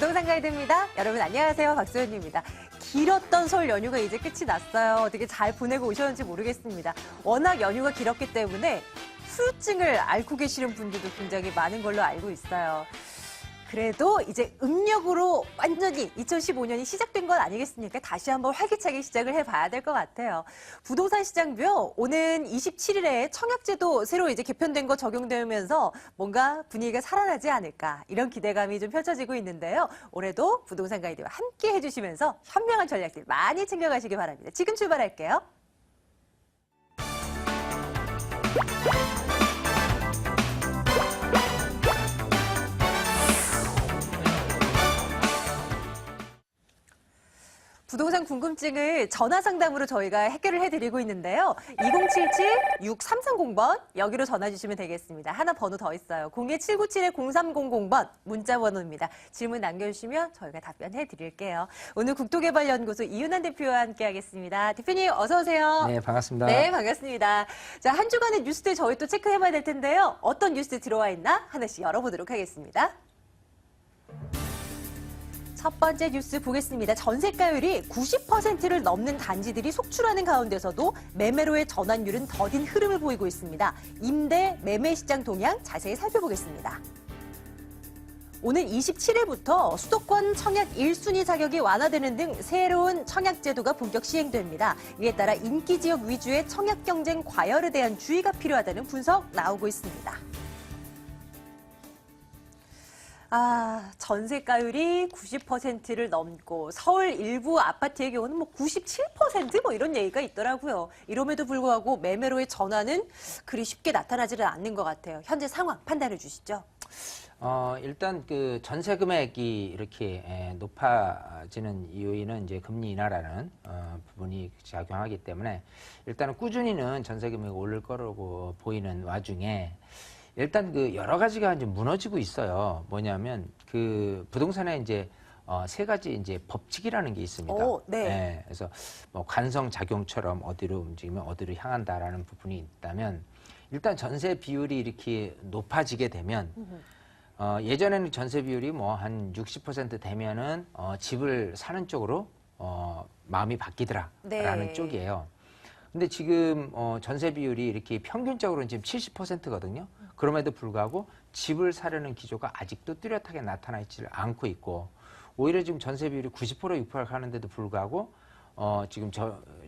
부동산 가이드입니다. 여러분 안녕하세요. 박소연입니다. 길었던 설 연휴가 이제 끝이 났어요. 어떻게 잘 보내고 오셨는지 모르겠습니다. 워낙 연휴가 길었기 때문에 후유증을 앓고 계시는 분들도 굉장히 많은 걸로 알고 있어요. 그래도 이제 음력으로 완전히 2015년이 시작된 건 아니겠습니까? 다시 한번 활기차게 시작을 해봐야 될 것 같아요. 부동산 시장도요, 오는 27일에 청약제도 새로 이제 개편된 거 적용되면서 뭔가 분위기가 살아나지 않을까, 이런 기대감이 좀 펼쳐지고 있는데요. 올해도 부동산 가이드와 함께 해주시면서 현명한 전략들 많이 챙겨가시기 바랍니다. 지금 출발할게요. 부동산 궁금증을 전화 상담으로 저희가 해결을 해드리고 있는데요. 2077-6330번 여기로 전화 주시면 되겠습니다. 하나 번호 더 있어요. 02797-0300번 문자 번호입니다. 질문 남겨주시면 저희가 답변해 드릴게요. 오늘 국토개발연구소 이윤환 대표와 함께하겠습니다. 대표님 어서 오세요. 네, 반갑습니다. 네, 반갑습니다. 자, 한 주간의 뉴스들 저희 또 체크해봐야 될 텐데요. 어떤 뉴스 들어와 있나 하나씩 열어보도록 하겠습니다. 첫 번째 뉴스 보겠습니다. 전세가율이 90%를 넘는 단지들이 속출하는 가운데서도 매매로의 전환율은 더딘 흐름을 보이고 있습니다. 임대, 매매 시장 동향 자세히 살펴보겠습니다. 오는 27일부터 수도권 청약 1순위 자격이 완화되는 등 새로운 청약 제도가 본격 시행됩니다. 이에 따라 인기 지역 위주의 청약 경쟁 과열에 대한 주의가 필요하다는 분석 나오고 있습니다. 전세가율이 90%를 넘고 서울 일부 아파트의 경우는 97% 이런 얘기가 있더라고요. 이럼에도 불구하고 매매로의 전환은 그리 쉽게 나타나지는 않는 것 같아요. 현재 상황 판단해 주시죠. 일단 그 전세 금액이 이렇게 높아지는 이유는 이제 금리 인하라는 부분이 작용하기 때문에 일단은 꾸준히는 전세 금액이 오를 거라고 보이는 와중에 일단 그 여러 가지가 이제 무너지고 있어요. 뭐냐면 그 부동산에 이제 세 가지 이제 법칙이라는 게 있습니다. 네, 그래서 뭐 관성 작용처럼 어디로 움직이면 어디로 향한다라는 부분이 있다면 일단 전세 비율이 이렇게 높아지게 되면 예전에는 전세 비율이 뭐 한 60% 되면은 집을 사는 쪽으로 마음이 바뀌더라라는 쪽이에요. 근데 지금 전세 비율이 이렇게 평균적으로는 지금 70%거든요. 그럼에도 불구하고 집을 사려는 기조가 아직도 뚜렷하게 나타나 있지를 않고 있고 오히려 지금 전세 비율이 90% 육박하는데도 불구하고 지금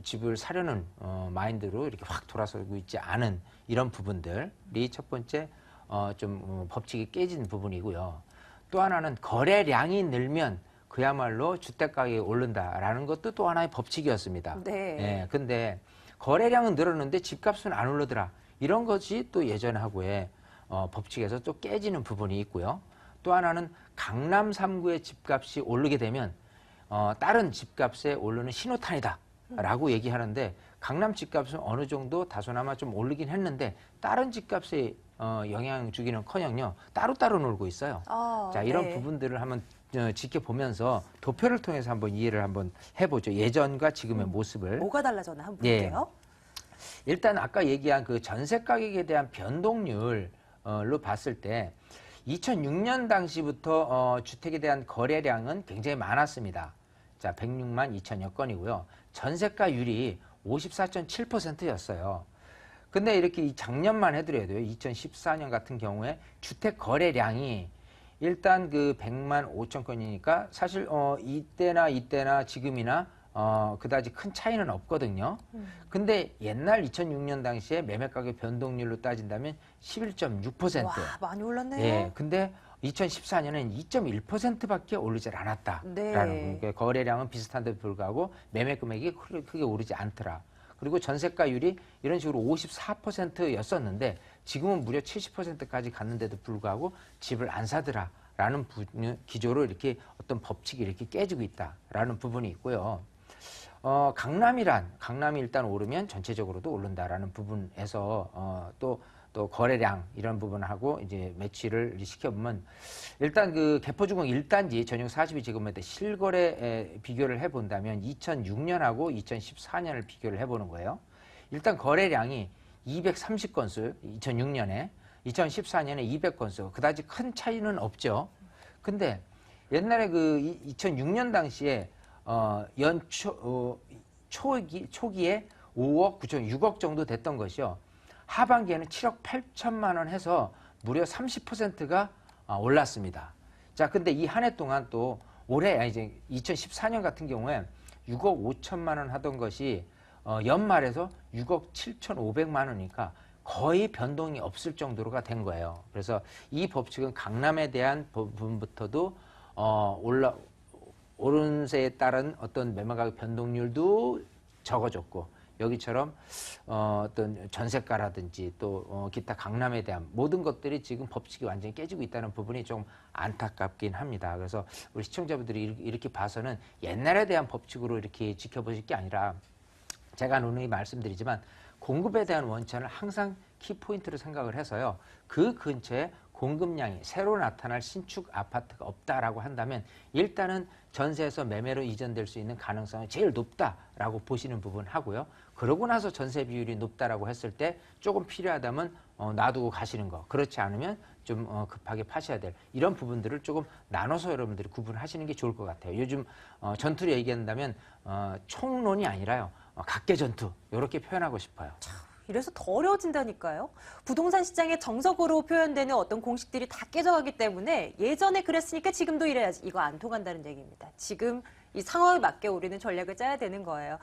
집을 사려는 마인드로 이렇게 확 돌아서고 있지 않은 이런 부분들이 첫 번째 법칙이 깨진 부분이고요. 또 하나는 거래량이 늘면 그야말로 주택 가격이 오른다라는 것도 또 하나의 법칙이었습니다. 네. 근데 거래량은 늘었는데 집값은 안 오르더라. 이런 것이 또 예전하고의 법칙에서 또 깨지는 부분이 있고요. 또 하나는 강남 3구의 집값이 오르게 되면 다른 집값에 오르는 신호탄이다 라고 얘기하는데 강남 집값은 어느 정도 다소나마 좀 오르긴 했는데 다른 집값에 영향 주기는커녕요 따로따로 놀고 있어요. 자, 이런 부분들을 한번 지켜보면서 도표를 통해서 한번 이해를 한번 해보죠. 예전과 지금의 모습을. 뭐가 달라졌나 한번 볼게요. 일단 아까 얘기한 그 전세 가격에 대한 변동률로 봤을 때 2006년 당시부터 주택에 대한 거래량은 굉장히 많았습니다. 자, 106만 2천여 건이고요. 전세가율이 54.7%였어요. 근데 이렇게 이 작년만 해더라도요. 2014년 같은 경우에 주택 거래량이 일단 그 100만 5천 건이니까 사실 이때나 지금이나 그다지 큰 차이는 없거든요. 근데 옛날 2006년 당시에 매매 가격 변동률로 따진다면 11.6%. 와, 많이 올랐네요. 예. 근데 2014년엔 2.1%밖에 오르질 않았다라는 거. 거래량은 비슷한데도 불구하고 매매 금액이 크게 오르지 않더라. 그리고 전세가율이 이런 식으로 54%였었는데 지금은 무려 70%까지 갔는데도 불구하고 집을 안 사더라라는 기조로 이렇게 어떤 법칙이 이렇게 깨지고 있다라는 부분이 있고요. 강남이 일단 오르면 전체적으로도 오른다라는 부분에서 또 거래량 이런 부분하고 이제 매치를 시켜보면 일단 그 개포주공 1단지 전용 42제곱미터 실거래 비교를 해본다면 2006년하고 2014년을 비교를 해보는 거예요. 일단 거래량이 230건수 2006년에 2014년에 200건수 그다지 큰 차이는 없죠. 근데 옛날에 그 2006년 당시에 연초 초기에 5억 9천 6억 정도 됐던 것이요. 하반기에는 7억 8천만 원 해서 무려 30%가 올랐습니다. 자, 근데 이 한 해 동안 또 올해 이제 2014년 같은 경우에 6억 5천만 원 하던 것이 연말에서 6억 7천5백만 원이니까 거의 변동이 없을 정도로가 된 거예요. 그래서 이 법칙은 강남에 대한 부분부터도 오른세에 따른 어떤 매매가격 변동률도 적어졌고 여기처럼 어떤 전세가라든지 또 기타 강남에 대한 모든 것들이 지금 법칙이 완전히 깨지고 있다는 부분이 좀 안타깝긴 합니다. 그래서 우리 시청자분들이 이렇게 봐서는 옛날에 대한 법칙으로 이렇게 지켜보실 게 아니라 제가 누누이 말씀드리지만 공급에 대한 원천을 항상 키포인트로 생각을 해서요. 그 근처에 공급량이 새로 나타날 신축 아파트가 없다라고 한다면 일단은 전세에서 매매로 이전될 수 있는 가능성이 제일 높다라고 보시는 부분 하고요. 그러고 나서 전세 비율이 높다라고 했을 때 조금 필요하다면 놔두고 가시는 거. 그렇지 않으면 좀 급하게 파셔야 될 이런 부분들을 조금 나눠서 여러분들이 구분하시는 게 좋을 것 같아요. 요즘 전투를 얘기한다면 총론이 아니라요. 각계 전투 이렇게 표현하고 싶어요. 이래서 더 어려워진다니까요. 부동산 시장의 정석으로 표현되는 어떤 공식들이 다 깨져가기 때문에 예전에 그랬으니까 지금도 이래야지 이거 안 통한다는 얘기입니다. 지금 이 상황에 맞게 우리는 전략을 짜야 되는 거예요.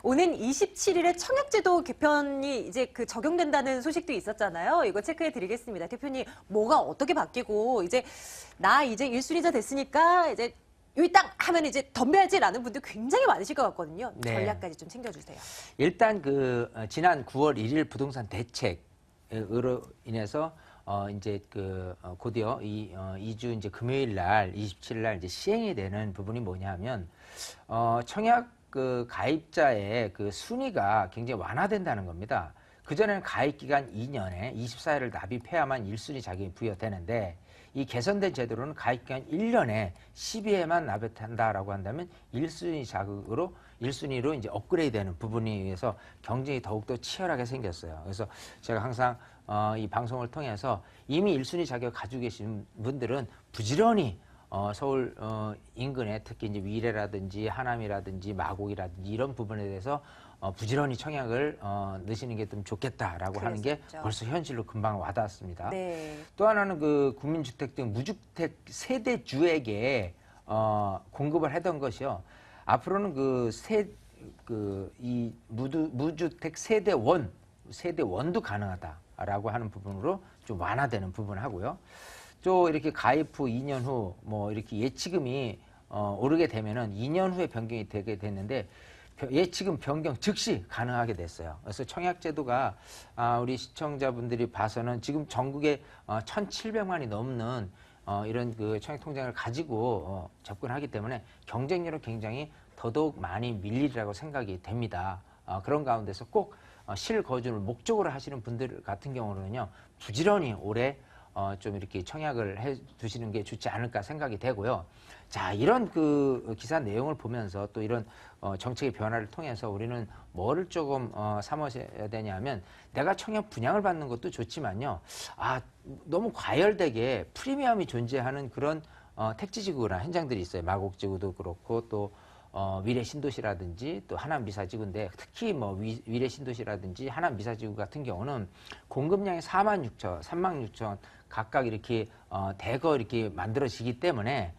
오는 27일에 청약제도 개편이 이제 그 적용된다는 소식도 있었잖아요. 이거 체크해 드리겠습니다. 대표님, 뭐가 어떻게 바뀌고 나 이제 1순위자 됐으니까 이제 여기 딱 하면 이제 덤벼야지라는 분들 굉장히 많으실 것 같거든요. 네. 전략까지 좀 챙겨주세요. 일단 그 지난 9월 1일 부동산 대책으로 인해서 이제 그 곧이어 2주 이제 금요일 날 27일 날 이제 시행이 되는 부분이 뭐냐면 청약 그 가입자의 그 순위가 굉장히 완화된다는 겁니다. 그전에는 가입 기간 2년에 24일을 납입해야만 1순위 자격이 부여되는데 이 개선된 제도로는 가입기간 1년에 12회만 납입한다라고 한다면 1순위 자격으로 1순위로 이제 업그레이드되는 부분에 의해서 경쟁이 더욱더 치열하게 생겼어요. 그래서 제가 항상 이 방송을 통해서 이미 1순위 자격 가지고 계신 분들은 부지런히 서울 인근에 특히 이제 위례라든지 하남이라든지 마곡이라든지 이런 부분에 대해서 부지런히 청약을 넣으시는 게 좀 좋겠다라고 하는 게 벌써 현실로 금방 와닿았습니다. 네. 또 하나는 그 국민주택 등 무주택 세대주에게 공급을 하던 것이요. 앞으로는 이 무주택 세대원도 가능하다라고 하는 부분으로 좀 완화되는 부분하고요. 또 이렇게 가입 후 2년 후 뭐 이렇게 예치금이 오르게 되면은 2년 후에 변경이 되게 됐는데 예치금 변경 즉시 가능하게 됐어요. 그래서 청약제도가 우리 시청자분들이 봐서는 지금 전국에 1,700만이 넘는 이런 그 청약통장을 가지고 접근하기 때문에 경쟁률은 굉장히 더더욱 많이 밀리리라고 생각이 됩니다. 그런 가운데서 꼭 실거주를 목적으로 하시는 분들 같은 경우는요, 부지런히 올해 좀 이렇게 청약을 해 두시는 게 좋지 않을까 생각이 되고요. 자, 이런 그 기사 내용을 보면서 또 이런 정책의 변화를 통해서 우리는 뭐를 조금 삼으셔야 되냐면 내가 청약 분양을 받는 것도 좋지만요. 너무 과열되게 프리미엄이 존재하는 그런 택지지구나 현장들이 있어요. 마곡지구도 그렇고 또 위례 신도시라든지 또 하남 미사지구인데 특히 뭐 위례 신도시라든지 하남 미사지구 같은 경우는 공급량이 46,000, 36,000 각각 이렇게 대거 이렇게 만들어지기 때문에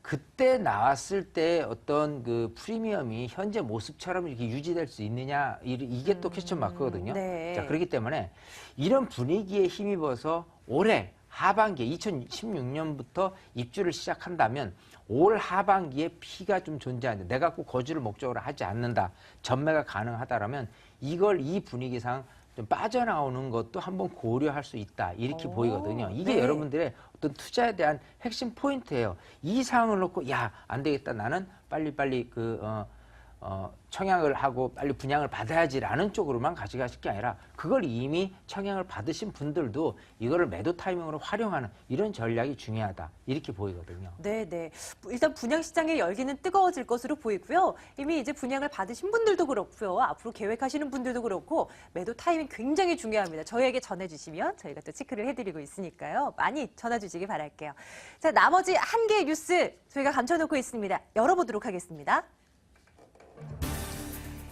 그때 나왔을 때 어떤 그 프리미엄이 현재 모습처럼 이렇게 유지될 수 있느냐 이게 또 퀘스천 마크거든요. 네. 자, 그렇기 때문에 이런 분위기에 힘입어서 올해 하반기에 2016년부터 입주를 시작한다면 올 하반기에 피가 좀 존재하는데 내가 꼭 거주를 목적으로 하지 않는다. 전매가 가능하다라면 이 분위기상 좀 빠져나오는 것도 한번 고려할 수 있다. 이렇게 보이거든요. 이게 네. 여러분들의 어떤 투자에 대한 핵심 포인트예요. 이 사항을 놓고 안 되겠다. 나는 빨리빨리 청약을 하고 빨리 분양을 받아야지라는 쪽으로만 가져가실 게 아니라 그걸 이미 청약을 받으신 분들도 이거를 매도 타이밍으로 활용하는 이런 전략이 중요하다. 이렇게 보이거든요. 네네. 일단 분양 시장의 열기는 뜨거워질 것으로 보이고요. 이미 이제 분양을 받으신 분들도 그렇고요. 앞으로 계획하시는 분들도 그렇고 매도 타이밍 굉장히 중요합니다. 저희에게 전해주시면 저희가 또 체크를 해드리고 있으니까요. 많이 전화주시기 바랄게요. 자, 나머지 한 개의 뉴스 저희가 감춰놓고 있습니다. 열어보도록 하겠습니다.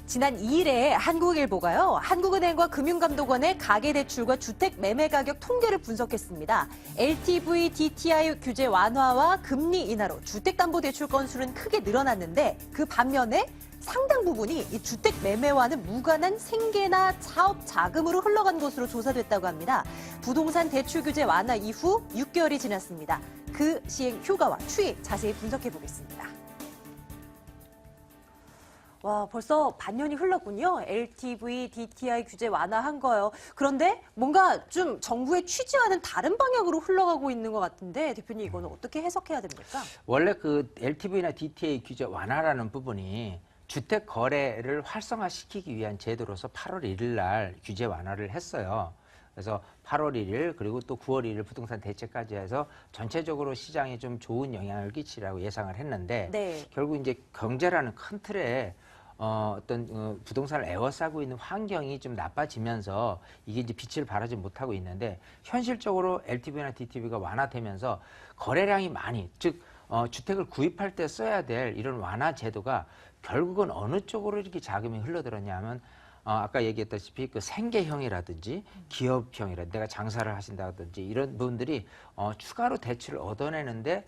지난 2일에 한국일보가요, 한국은행과 금융감독원의 가계대출과 주택 매매 가격 통계를 분석했습니다. LTV, DTI 규제 완화와 금리 인하로 주택담보대출 건수는 크게 늘어났는데 그 반면에 상당 부분이 이 주택 매매와는 무관한 생계나 사업 자금으로 흘러간 것으로 조사됐다고 합니다. 부동산 대출 규제 완화 이후 6개월이 지났습니다. 그 시행 효과와 추이 자세히 분석해 보겠습니다. 와, 벌써 반년이 흘렀군요. LTV, DTI 규제 완화한 거요. 그런데 뭔가 좀 정부의 취지와는 다른 방향으로 흘러가고 있는 것 같은데 대표님 이거는 어떻게 해석해야 됩니까? 원래 그 LTV나 DTI 규제 완화라는 부분이 주택 거래를 활성화시키기 위한 제도로서 8월 1일 날 규제 완화를 했어요. 그래서 8월 1일 그리고 또 9월 1일 부동산 대책까지 해서 전체적으로 시장에 좀 좋은 영향을 끼치라고 예상을 했는데 네. 결국 이제 경제라는 큰 틀에 어떤 부동산을 에워싸고 있는 환경이 좀 나빠지면서 이게 이제 빛을 발하지 못하고 있는데 현실적으로 LTV나 DTV가 완화되면서 거래량이 많이 즉 주택을 구입할 때 써야 될 이런 완화 제도가 결국은 어느 쪽으로 이렇게 자금이 흘러들었냐면 아까 얘기했다시피 그 생계형이라든지 기업형이라든지 내가 장사를 하신다든지 이런 분들이 추가로 대출을 얻어내는데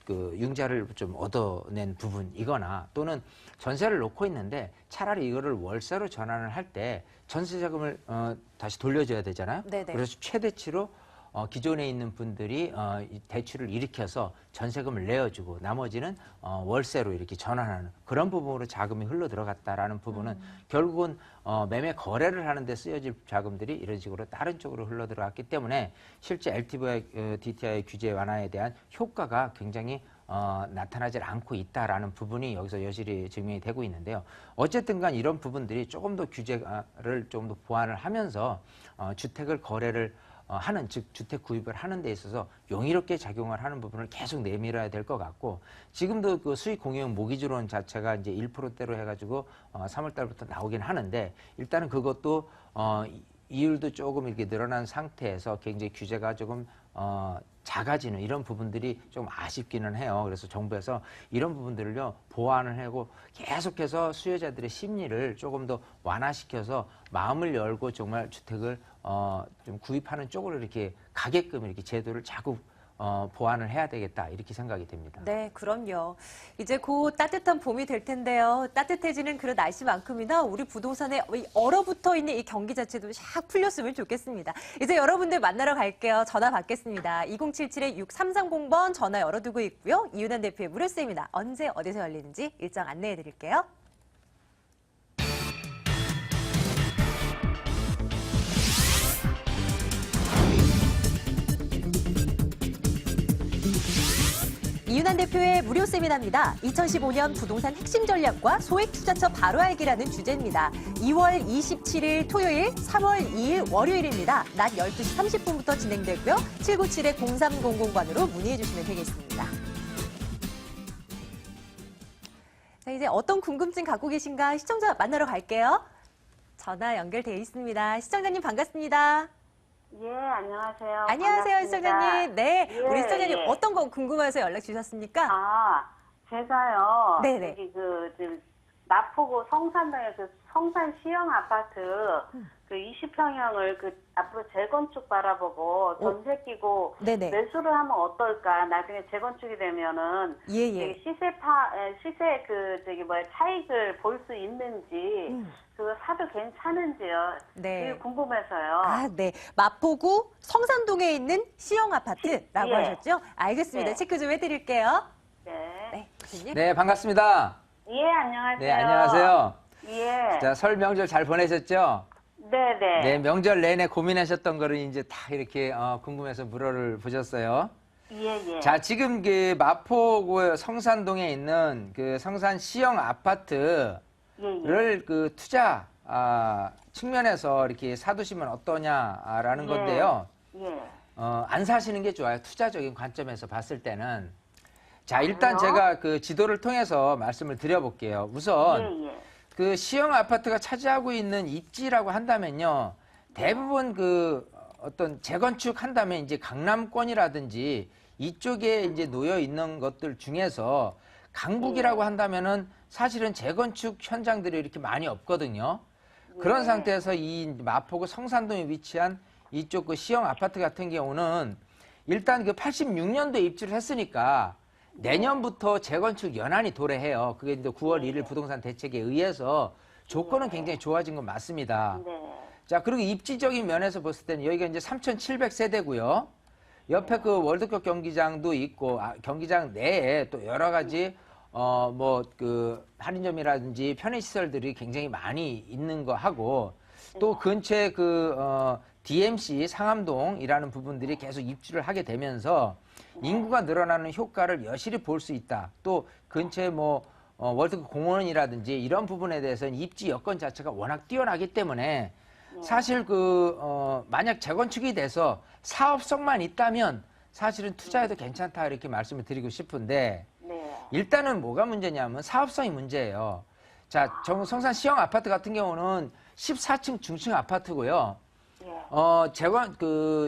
그 융자를 좀 얻어낸 부분이거나 또는 전세를 놓고 있는데 차라리 이거를 월세로 전환을 할 때 전세 자금을 다시 돌려줘야 되잖아요. 네네. 그래서 최대치로 기존에 있는 분들이 이 대출을 일으켜서 전세금을 내어주고 나머지는 월세로 이렇게 전환하는 그런 부분으로 자금이 흘러 들어갔다라는 부분은 결국은 매매 거래를 하는데 쓰여질 자금들이 이런 식으로 다른 쪽으로 흘러 들어갔기 때문에 실제 LTV와 DTI 규제 완화에 대한 효과가 굉장히 나타나질 않고 있다라는 부분이 여기서 여실히 증명이 되고 있는데요. 어쨌든 간 이런 부분들이 조금 더 규제를 좀 더 보완을 하면서 주택을 거래를 하는 즉 주택 구입을 하는 데 있어서 용이롭게 작용을 하는 부분을 계속 내밀어야 될 것 같고 지금도 그 수익 공유형 모기지론 자체가 이제 1%대로 해가지고 3월 달부터 나오긴 하는데 일단은 그것도 이율도 조금 이렇게 늘어난 상태에서 굉장히 규제가 조금 작아지는 이런 부분들이 좀 아쉽기는 해요. 그래서 정부에서 이런 부분들을요 보완을 하고 계속해서 수요자들의 심리를 조금 더 완화시켜서 마음을 열고 정말 주택을 좀 구입하는 쪽으로 이렇게 가게끔 이렇게 제도를 자꾸 보완을 해야 되겠다 이렇게 생각이 됩니다. 네, 그럼요. 이제 곧 따뜻한 봄이 될 텐데요. 따뜻해지는 그런 날씨만큼이나 우리 부동산에 얼어붙어 있는 이 경기 자체도 샥 풀렸으면 좋겠습니다. 이제 여러분들 만나러 갈게요. 전화 받겠습니다. 2077-6330번 전화 열어두고 있고요. 이윤환 대표의 무료세미나 언제 어디서 열리는지 일정 안내해 드릴게요. 이윤환 대표의 무료 세미나입니다. 2015년 부동산 핵심 전략과 소액 투자처 바로 알기라는 주제입니다. 2월 27일 토요일, 3월 2일 월요일입니다. 낮 12시 30분부터 진행되고요. 797-0300번으로 문의해 주시면 되겠습니다. 자, 이제 어떤 궁금증 갖고 계신가 시청자 만나러 갈게요. 전화 연결돼 있습니다. 시청자님 반갑습니다. 예, 안녕하세요. 안녕하세요, 반갑습니다. 시청자님. 네, 예, 우리 시청자님 예. 어떤 거 궁금해서 연락 주셨습니까? 제가요. 네네. 여기 지금 마포구 성산동에 그 성산 시형 아파트 그 20평형을 그 앞으로 재건축 바라보고 전세 끼고 네네. 매수를 하면 어떨까? 나중에 재건축이 되면은 예. 되게 시세 그 차익을 볼 수 있는지 그거 사도 괜찮은지요? 네. 그게 궁금해서요. 아, 네. 마포구 성산동에 있는 시형 아파트라고 예. 하셨죠? 알겠습니다. 네. 체크 좀 해드릴게요. 네. 네, 교수님. 네, 반갑습니다. 예, 안녕하세요. 네, 안녕하세요. 예. 자, 설 명절 잘 보내셨죠? 네네. 네, 명절 내내 고민하셨던 거를 이제 다 이렇게 궁금해서 물어를 보셨어요. 예, 예. 자, 지금 그 마포구 성산동에 있는 그 성산 시형 아파트를 예, 예. 그 투자 측면에서 이렇게 사두시면 어떠냐라는 예. 건데요. 예. 안 사시는 게 좋아요. 투자적인 관점에서 봤을 때는. 자, 일단 그래요? 제가 그 지도를 통해서 말씀을 드려볼게요. 우선 예, 예. 그 시형 아파트가 차지하고 있는 입지라고 한다면요. 대부분 그 어떤 재건축 한다면 이제 강남권이라든지 이쪽에 이제 놓여 있는 것들 중에서 강북이라고 한다면은 사실은 재건축 현장들이 이렇게 많이 없거든요. 그런 예. 상태에서 이 마포구 성산동에 위치한 이쪽 그 시형 아파트 같은 경우는 일단 그 86년도에 입주를 했으니까 내년부터 재건축 연한이 도래해요. 그게 이제 9월 1일 부동산 대책에 의해서 조건은 굉장히 좋아진 건 맞습니다. 네. 자, 그리고 입지적인 면에서 봤을 때는 여기가 이제 3,700세대고요. 옆에 그 월드컵 경기장도 있고, 경기장 내에 또 여러 가지, 뭐, 그, 할인점이라든지 편의시설들이 굉장히 많이 있는 거 하고, 또 근처에 그, DMC 상암동이라는 부분들이 계속 입주를 하게 되면서 인구가 늘어나는 효과를 여실히 볼 수 있다. 또 근처에 뭐, 월드컵 공원이라든지 이런 부분에 대해서는 입지 여건 자체가 워낙 뛰어나기 때문에 사실 그, 만약 재건축이 돼서 사업성만 있다면 사실은 투자해도 괜찮다 이렇게 말씀을 드리고 싶은데 네. 일단은 뭐가 문제냐면 사업성이 문제예요. 자, 성산 시형 아파트 같은 경우는 14층 중층 아파트고요. 예.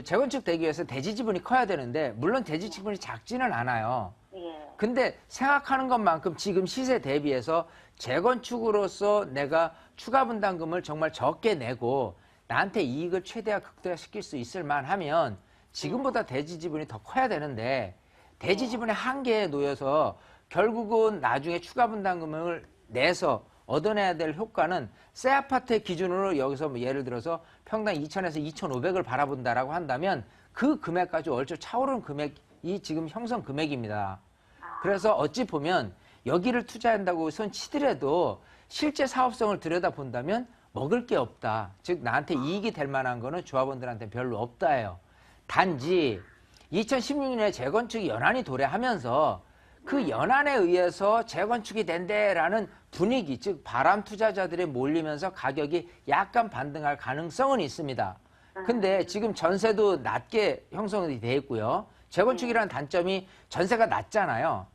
재건축 되기 위해서 대지 지분이 커야 되는데 물론 대지 지분이 작지는 않아요. 예. 근데 생각하는 것만큼 지금 시세 대비해서 재건축으로서 내가 추가 분담금을 정말 적게 내고 나한테 이익을 최대화 극대화시킬 수 있을 만하면 지금보다 대지 지분이 더 커야 되는데 대지 지분의 한계에 놓여서 결국은 나중에 추가 분담금을 내서 얻어내야 될 효과는 새 아파트의 기준으로 여기서 뭐 예를 들어서 평당 2,000에서 2,500을 바라본다라고 한다면 그 금액까지 얼추 차오르는 금액이 지금 형성 금액입니다. 그래서 어찌 보면 여기를 투자한다고 손 치더라도 실제 사업성을 들여다본다면 먹을 게 없다. 즉 나한테 이익이 될 만한 거는 조합원들한테 별로 없다예요. 단지 2016년에 재건축이 연한이 도래하면서 그 연한에 의해서 재건축이 된대라는 분위기, 즉 바람 투자자들이 몰리면서 가격이 약간 반등할 가능성은 있습니다. 근데 지금 전세도 낮게 형성이 돼 있고요. 재건축이라는 단점이 전세가 낮잖아요.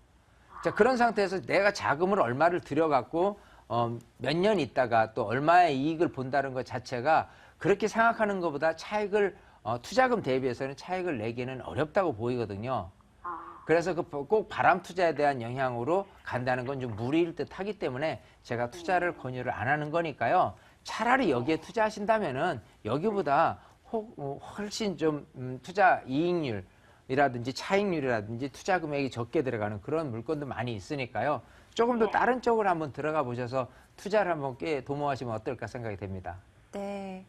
자, 그런 상태에서 내가 자금을 얼마를 들여갖고 몇 년 있다가 또 얼마의 이익을 본다는 것 자체가 그렇게 생각하는 것보다 차익을 투자금 대비해서는 차익을 내기는 어렵다고 보이거든요. 그래서 꼭 바람 투자에 대한 영향으로 간다는 건 좀 무리일 듯 하기 때문에 제가 투자를 권유를 안 하는 거니까요. 차라리 여기에 투자하신다면은 여기보다 훨씬 좀 투자 이익률이라든지 차익률이라든지 투자 금액이 적게 들어가는 그런 물건도 많이 있으니까요. 조금 더 다른 쪽으로 한번 들어가 보셔서 투자를 한번 꽤 도모하시면 어떨까 생각이 됩니다. 네.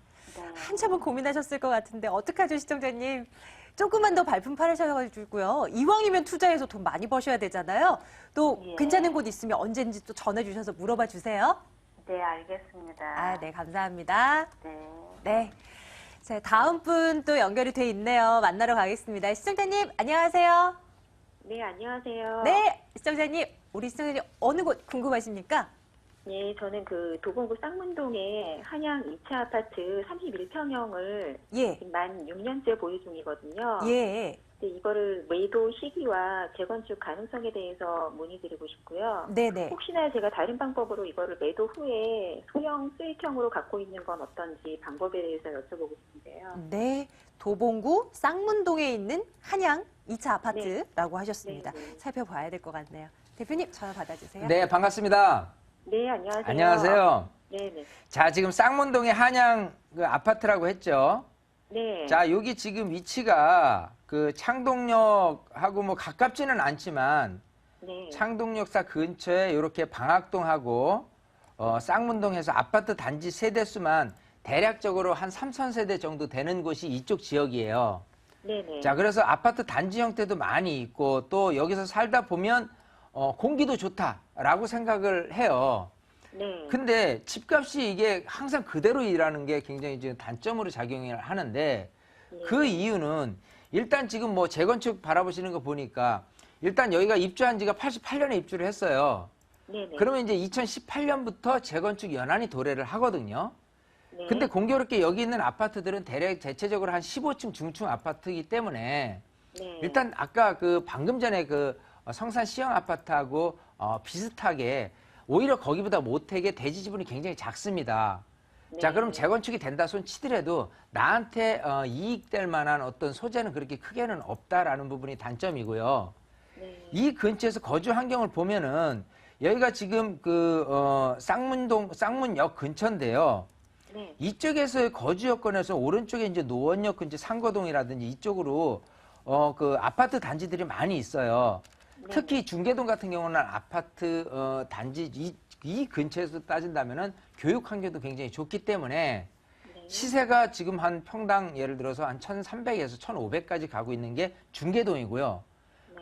한참은 고민하셨을 것 같은데 어떡하죠, 시청자님? 조금만 더 발품 팔으셔가지고요. 이왕이면 투자해서 돈 많이 버셔야 되잖아요. 또 예. 괜찮은 곳 있으면 언제든지 또 전해주셔서 물어봐 주세요. 네, 알겠습니다. 아, 네, 감사합니다. 네. 네. 자, 다음 분 또 연결이 돼 있네요. 만나러 가겠습니다. 시청자님, 안녕하세요. 네, 안녕하세요. 네, 시청자님, 우리 시청자님 어느 곳 궁금하십니까? 네, 저는 그 도봉구 쌍문동에 한양 2차 아파트 31평형을 예, 만 6년째 보유 중이거든요. 예. 근데 이거를 매도 시기와 재건축 가능성에 대해서 문의드리고 싶고요. 네네. 혹시나 제가 다른 방법으로 이거를 매도 후에 소형 수익형으로 갖고 있는 건 어떤지 방법에 대해서 여쭤보고 싶은데요. 네, 도봉구 쌍문동에 있는 한양 2차 아파트라고 하셨습니다. 네, 네. 살펴봐야 될 것 같네요. 대표님, 전화 받아주세요. 네, 반갑습니다. 네, 안녕하세요. 안녕하세요. 네, 네. 자, 지금 쌍문동의 한양 그 아파트라고 했죠. 네. 자, 여기 지금 위치가 그 창동역하고 뭐 가깝지는 않지만 네. 창동역사 근처에 이렇게 방학동하고 쌍문동에서 아파트 단지 세대수만 대략적으로 한 3,000세대 정도 되는 곳이 이쪽 지역이에요. 네, 네. 자, 그래서 아파트 단지 형태도 많이 있고 또 여기서 살다 보면 공기도 좋다라고 생각을 해요. 네. 근데 집값이 이게 항상 그대로 일하는 게 굉장히 지금 단점으로 작용을 하는데 그 이유는 일단 지금 뭐 재건축 바라보시는 거 보니까 일단 여기가 입주한 지가 88년에 입주를 했어요. 네네. 그러면 이제 2018년부터 재건축 연한이 도래를 하거든요. 네. 근데 공교롭게 여기 있는 아파트들은 대략 대체적으로 한 15층 중층 아파트이기 때문에 네. 일단 아까 그 방금 전에 그 성산 시형 아파트하고 비슷하게 오히려 거기보다 모택의 대지 지분이 굉장히 작습니다. 네. 자, 그럼 재건축이 된다 손 치더라도 나한테 이익될 만한 어떤 소재는 그렇게 크게는 없다라는 부분이 단점이고요. 네. 이 근처에서 거주 환경을 보면은 여기가 지금 그 쌍문역 근처인데요. 네. 이쪽에서의 거주 여건에서 오른쪽에 이제 노원역 근처 상거동이라든지 이쪽으로 그 아파트 단지들이 많이 있어요. 특히 중계동 같은 경우는 아파트 단지 이 근처에서 따진다면은 교육 환경도 굉장히 좋기 때문에 시세가 지금 한 평당 예를 들어서 한 1,300에서 1,500까지 가고 있는 게 중계동이고요.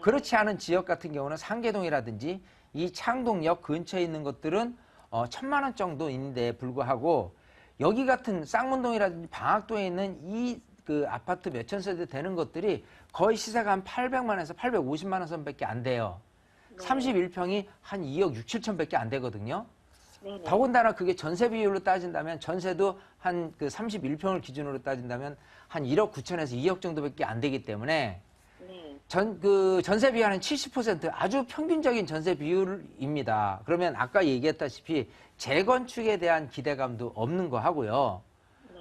그렇지 않은 지역 같은 경우는 상계동이라든지 이 창동역 근처에 있는 것들은 1,000만 원 정도인데 불구하고 여기 같은 쌍문동이라든지 방학동에 있는 이 그 아파트 몇천 세대 되는 것들이 거의 시세가 한 800만원에서 850만 원 선밖에 안 돼요. 31평이 한 2억 6, 7천밖에 안 되거든요. 네네. 더군다나 그게 전세 비율로 따진다면 전세도 한 그 31평을 기준으로 따진다면 한 1억 9천에서 2억 정도밖에 안 되기 때문에 네. 전세 비율은 70% 아주 평균적인 전세 비율입니다. 그러면 아까 얘기했다시피 재건축에 대한 기대감도 없는 거 하고요.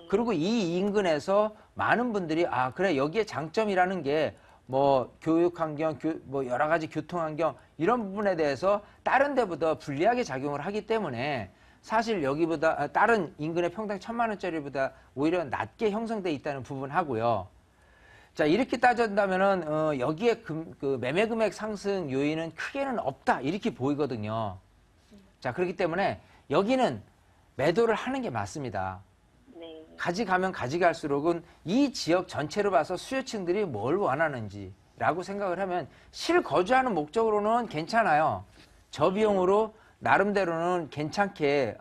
그리고 이 인근에서 많은 분들이 아 그래 여기에 장점이라는 게 뭐 교육 환경, 뭐 여러 가지 교통 환경 이런 부분에 대해서 다른 데보다 불리하게 작용을 하기 때문에 사실 여기보다 다른 인근의 평당 1,000만 원짜리보다 오히려 낮게 형성돼 있다는 부분하고요. 자 이렇게 따진다면은 여기에 그 매매 금액 상승 요인은 크게는 없다 이렇게 보이거든요. 자 그렇기 때문에 여기는 매도를 하는 게 맞습니다. 가져가면 가져갈수록은 이 지역 전체로 봐서 수요층들이 뭘 원하는지라고 생각을 하면 실거주하는 목적으로는 괜찮아요. 저비용으로 나름대로는 괜찮게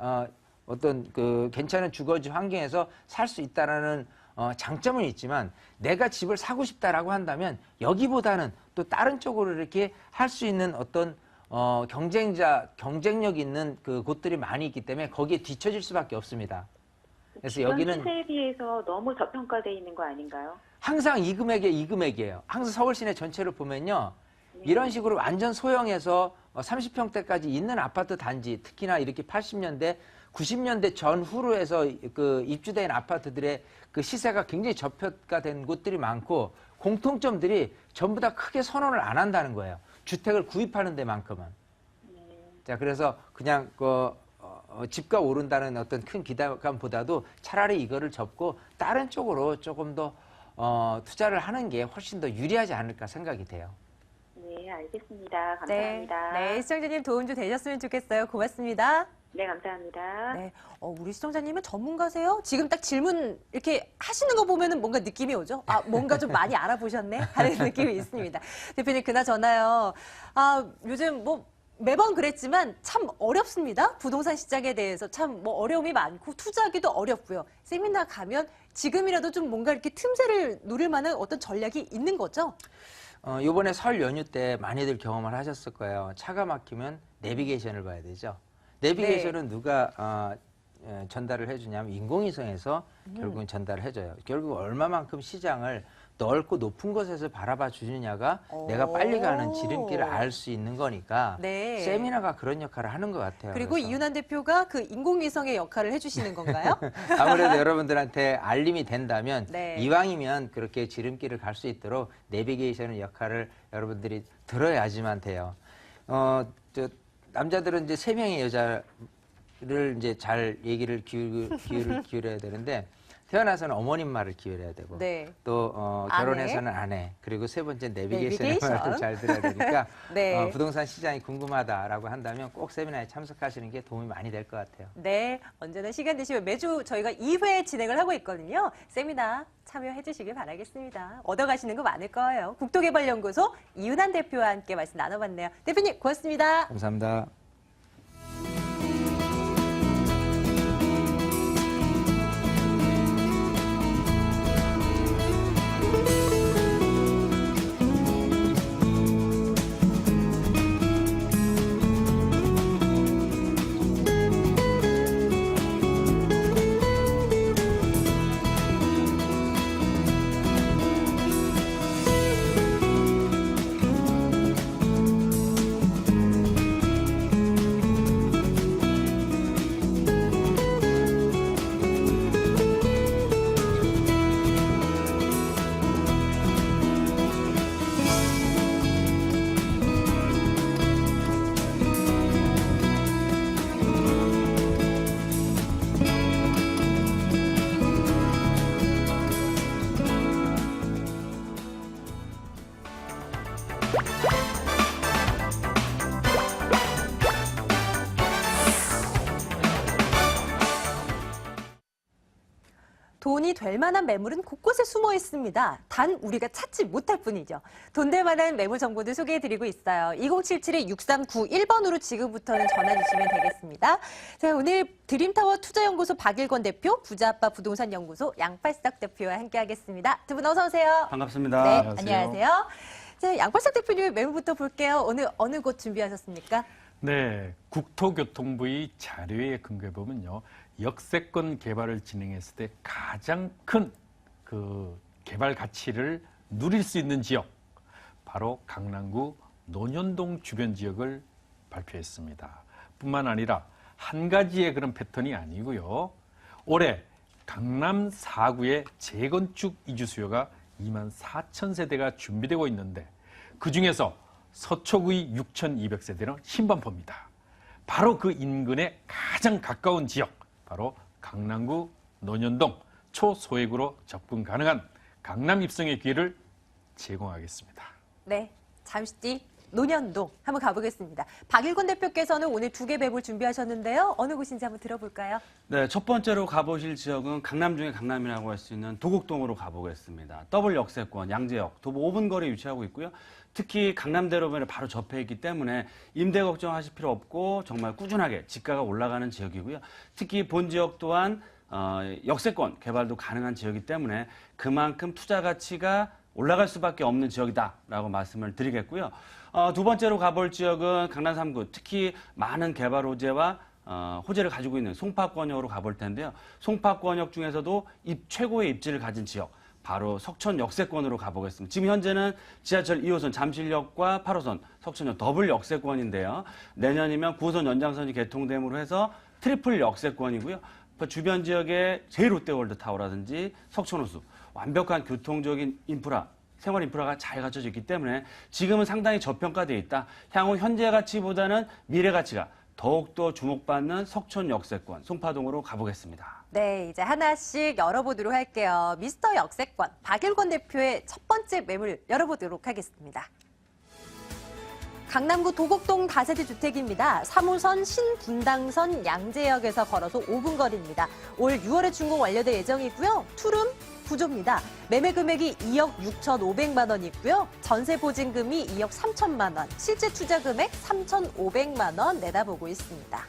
어떤 그 괜찮은 주거지 환경에서 살 수 있다라는 장점은 있지만 내가 집을 사고 싶다라고 한다면 여기보다는 또 다른 쪽으로 이렇게 할 수 있는 어떤 경쟁력 있는 그 곳들이 많이 있기 때문에 거기에 뒤처질 수밖에 없습니다. 그래서 여기는 시세에 비해서 너무 저평가돼 있는 거 아닌가요? 항상 이 금액이에요. 항상 서울 시내 전체를 보면요. 이런 식으로 완전 소형에서 30평대까지 있는 아파트 단지, 특히나 이렇게 80년대, 90년대 전후로 해서 그 입주된 아파트들의 그 시세가 굉장히 저평가된 곳들이 많고 공통점들이 전부 다 크게 선언을 안 한다는 거예요. 주택을 구입하는 데만큼은. 자, 그래서 그냥 집값 오른다는 어떤 큰 기대감보다도 차라리 이거를 접고 다른 쪽으로 조금 더 투자를 하는 게 훨씬 더 유리하지 않을까 생각이 돼요. 네, 알겠습니다. 감사합니다. 네, 시청자님 도움 좀 되셨으면 좋겠어요. 고맙습니다. 네, 감사합니다. 네, 우리 시청자님은 전문가세요? 지금 딱 질문 이렇게 하시는 거 보면은 뭔가 느낌이 오죠? 아, 뭔가 좀 많이 알아보셨네? 하는 느낌이 있습니다. 대표님, 그나저나요. 요즘 매번 그랬지만 참 어렵습니다. 부동산 시장에 대해서 참 어려움이 많고 투자하기도 어렵고요. 세미나 가면 지금이라도 좀 뭔가 이렇게 틈새를 노릴 만한 어떤 전략이 있는 거죠? 요번에 설 연휴 때 많이들 경험을 하셨을 거예요. 차가 막히면 내비게이션을 봐야 되죠. 내비게이션은 누가 전달을 해주냐면 인공위성에서 결국은 전달을 해줘요. 결국 얼마만큼 시장을 넓고 높은 곳에서 바라봐 주느냐가 내가 빨리 가는 지름길을 알 수 있는 거니까 네. 세미나가 그런 역할을 하는 것 같아요. 그리고 그래서. 이윤환 대표가 그 인공위성의 역할을 해주시는 건가요? 아무래도 여러분들한테 알림이 된다면 네. 이왕이면 그렇게 지름길을 갈 수 있도록 내비게이션의 역할을 여러분들이 들어야지만 돼요. 남자들은 이제 3명의 여자를 이제 잘 얘기를 기울여야 되는데 태어나서는 어머님 말을 기울여야 되고 네. 또 결혼해서는 아내 그리고 세 번째 내비게이션의 말을 잘 들어야 되니까 네. 부동산 시장이 궁금하다라고 한다면 꼭 세미나에 참석하시는 게 도움이 많이 될 것 같아요. 네, 언제나 시간 되시면 매주 저희가 2회 진행을 하고 있거든요. 세미나 참여해 주시길 바라겠습니다. 얻어가시는 거 많을 거예요. 국토개발연구소 이윤환 대표와 함께 말씀 나눠봤네요. 대표님 고맙습니다. 감사합니다. 돈이 될 만한 매물은 곳곳에 숨어 있습니다. 단 우리가 찾지 못할 뿐이죠. 돈 될 만한 매물 정보들 소개해드리고 있어요. 2077-6391번으로 지금부터는 전화 주시면 되겠습니다. 자, 오늘 드림타워 투자연구소 박일권 대표, 부자아빠 부동산 연구소 양팔석 대표와 함께하겠습니다. 두 분 어서 오세요. 반갑습니다. 네, 안녕하세요. 안녕하세요. 자, 양팔석 대표님 매물부터 볼게요. 오늘 어느 곳 준비하셨습니까? 네, 국토교통부의 자료에 근거해 보면요, 역세권 개발을 진행했을 때 가장 큰 그 개발 가치를 누릴 수 있는 지역, 바로 강남구 논현동 주변 지역을 발표했습니다. 뿐만 아니라 한 가지의 그런 패턴이 아니고요. 올해 강남 4구의 재건축 이주 수요가 24,000세대가 준비되고 있는데 그 중에서 서초구의 6,200세대는 신반포입니다. 바로 그 인근에 가장 가까운 지역, 바로 강남구 논현동 초소액으로 접근 가능한 강남 입성의 기회를 제공하겠습니다. 네, 잠시 뒤 논현동 한번 가보겠습니다. 박일권 대표께서는 오늘 2개 매물 준비하셨는데요. 어느 곳인지 한번 들어볼까요? 네, 첫 번째로 가보실 지역은 강남 중에 강남이라고 할 수 있는 도곡동으로 가보겠습니다. 더블 역세권, 양재역, 도보 5분 거리에 위치하고 있고요. 특히 강남대로변에 바로 접해 있기 때문에 임대 걱정하실 필요 없고 정말 꾸준하게 지가가 올라가는 지역이고요. 특히 본 지역 또한 역세권 개발도 가능한 지역이기 때문에 그만큼 투자 가치가 올라갈 수밖에 없는 지역이다라고 말씀을 드리겠고요. 두 번째로 가볼 지역은 강남 3구, 특히 많은 개발 호재와 호재를 가지고 있는 송파권역으로 가볼 텐데요. 송파권역 중에서도 최고의 입지를 가진 지역, 바로 석천 역세권으로 가보겠습니다. 지금 현재는 지하철 2호선 잠실역과 8호선 석천역 더블 역세권인데요. 내년이면 9호선 연장선이 개통됨으로 해서 트리플 역세권이고요. 주변 지역에 제2롯데월드타워라든지 석천호수, 완벽한 교통적인 인프라, 생활 인프라가 잘 갖춰져 있기 때문에 지금은 상당히 저평가되어 있다. 향후 현재 가치보다는 미래 가치가 더욱더 주목받는 석천 역세권, 송파동으로 가보겠습니다. 네, 이제 하나씩 열어보도록 할게요. 미스터 역세권, 박일권 대표의 첫 번째 매물 열어보도록 하겠습니다. 강남구 도곡동 다세대 주택입니다. 3호선 신분당선 양재역에서 걸어서 5분 거리입니다. 올 6월에 준공 완료될 예정이고요. 투룸 구조입니다. 매매 금액이 2억 6,500만 원이고요. 전세 보증금이 2억 3천만 원, 실제 투자 금액 3,500만 원 내다보고 있습니다.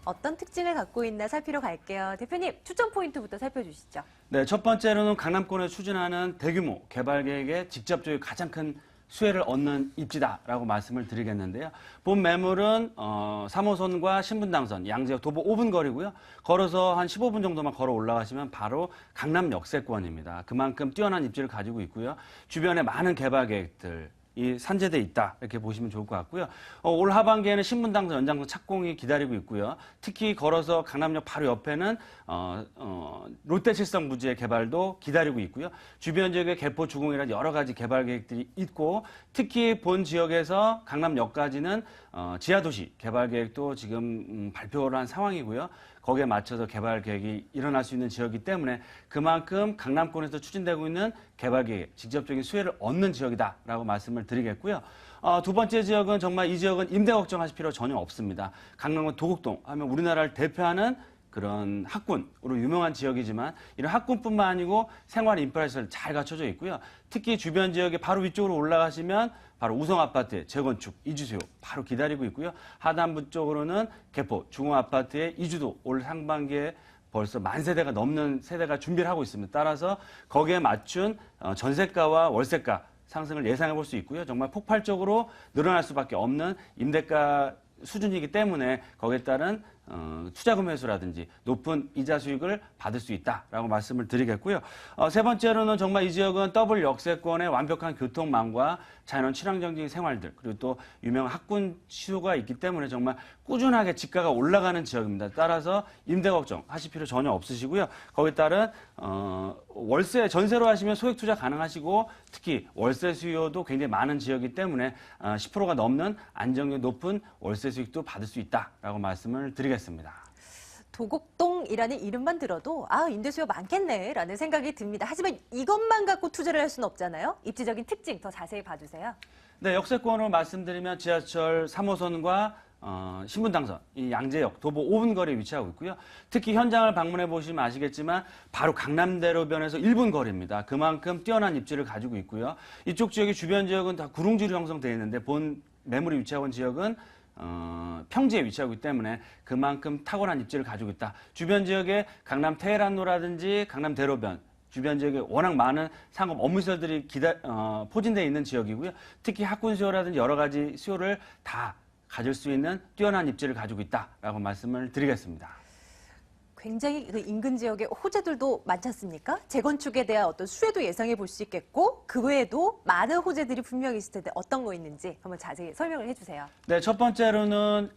어떤 특징을 갖고 있나 살피러 갈게요. 대표님, 추천 포인트부터 살펴주시죠. 네, 첫 번째로는 강남권에 추진하는 대규모 개발 계획에 직접적인 가장 큰 수혜를 얻는 입지다라고 말씀을 드리겠는데요. 본 매물은 3호선과 신분당선, 양재역 도보 5분 거리고요. 걸어서 한 15분 정도만 걸어 올라가시면 바로 강남 역세권입니다. 그만큼 뛰어난 입지를 가지고 있고요. 주변에 많은 개발 계획들, 이 산재돼 있다 이렇게 보시면 좋을 것 같고요. 올 하반기에는 신분당선 연장선 착공이 기다리고 있고요. 특히 걸어서 강남역 바로 옆에는 롯데칠성 부지의 개발도 기다리고 있고요. 주변 지역에 개포 주공이라 여러 가지 개발 계획들이 있고 특히 본 지역에서 강남역까지는 지하도시 개발 계획도 지금 발표를 한 상황이고요. 거기에 맞춰서 개발 계획이 일어날 수 있는 지역이기 때문에 그만큼 강남권에서 추진되고 있는 개발 계획, 직접적인 수혜를 얻는 지역이다라고 말씀을 드리겠고요. 두 번째 지역은 정말 이 지역은 임대 걱정하실 필요 전혀 없습니다. 강남과 도곡동 하면 우리나라를 대표하는 그런 학군으로 유명한 지역이지만 이런 학군뿐만 아니고 생활 인프라시설 잘 갖춰져 있고요. 특히 주변 지역에 바로 위쪽으로 올라가시면 바로 우성아파트의 재건축, 이주수요 바로 기다리고 있고요. 하단부 쪽으로는 개포, 중흥아파트의 이주도 올 상반기에 벌써 10,000세대가 넘는 세대가 준비를 하고 있습니다. 따라서 거기에 맞춘 전세가와 월세가 상승을 예상해 볼 수 있고요. 정말 폭발적으로 늘어날 수밖에 없는 임대가 수준이기 때문에 거기에 따른 투자금 회수라든지 높은 이자 수익을 받을 수 있다라고 말씀을 드리겠고요. 세 번째로는 정말 이 지역은 더블 역세권의 완벽한 교통망과 자연원 친환경적인 생활들 그리고 또 유명한 학군 시소가 있기 때문에 정말 꾸준하게 지가가 올라가는 지역입니다. 따라서 임대 걱정 하실 필요 전혀 없으시고요. 거기에 따른 월세 전세로 하시면 소액 투자 가능하시고 특히 월세 수요도 굉장히 많은 지역이기 때문에 10%가 넘는 안정력 높은 월세 수익도 받을 수 있다라고 말씀을 드리겠습니다. 도곡동이라는 이름만 들어도 임대 수요 많겠네라는 생각이 듭니다. 하지만 이것만 갖고 투자를 할 수는 없잖아요. 입지적인 특징 더 자세히 봐주세요. 네, 역세권으로 말씀드리면 지하철 3호선과 신분당선, 이 양재역, 도보 5분 거리에 위치하고 있고요. 특히 현장을 방문해 보시면 아시겠지만 바로 강남대로변에서 1분 거리입니다. 그만큼 뛰어난 입지를 가지고 있고요. 이쪽 지역의 주변 지역은 다 구릉지로 형성되어 있는데 본 매물이 위치하고 있는 지역은 평지에 위치하고 있기 때문에 그만큼 탁월한 입지를 가지고 있다. 주변 지역에 강남 테헤란로라든지 강남 대로변 주변 지역에 워낙 많은 상업 업무시설들이 포진되어 있는 지역이고요. 특히 학군 수요라든지 여러 가지 수요를 다 가질 수 있는 뛰어난 입지를 가지고 있다라고 말씀을 드리겠습니다. 굉장히 그 인근 지역에 호재들도 많지 않습니까? 재건축에 대한 어떤 수혜도 예상해 볼 수 있겠고 그 외에도 많은 호재들이 분명히 있을 텐데 어떤 거 있는지 한번 자세히 설명을 해주세요. 네, 첫 번째로는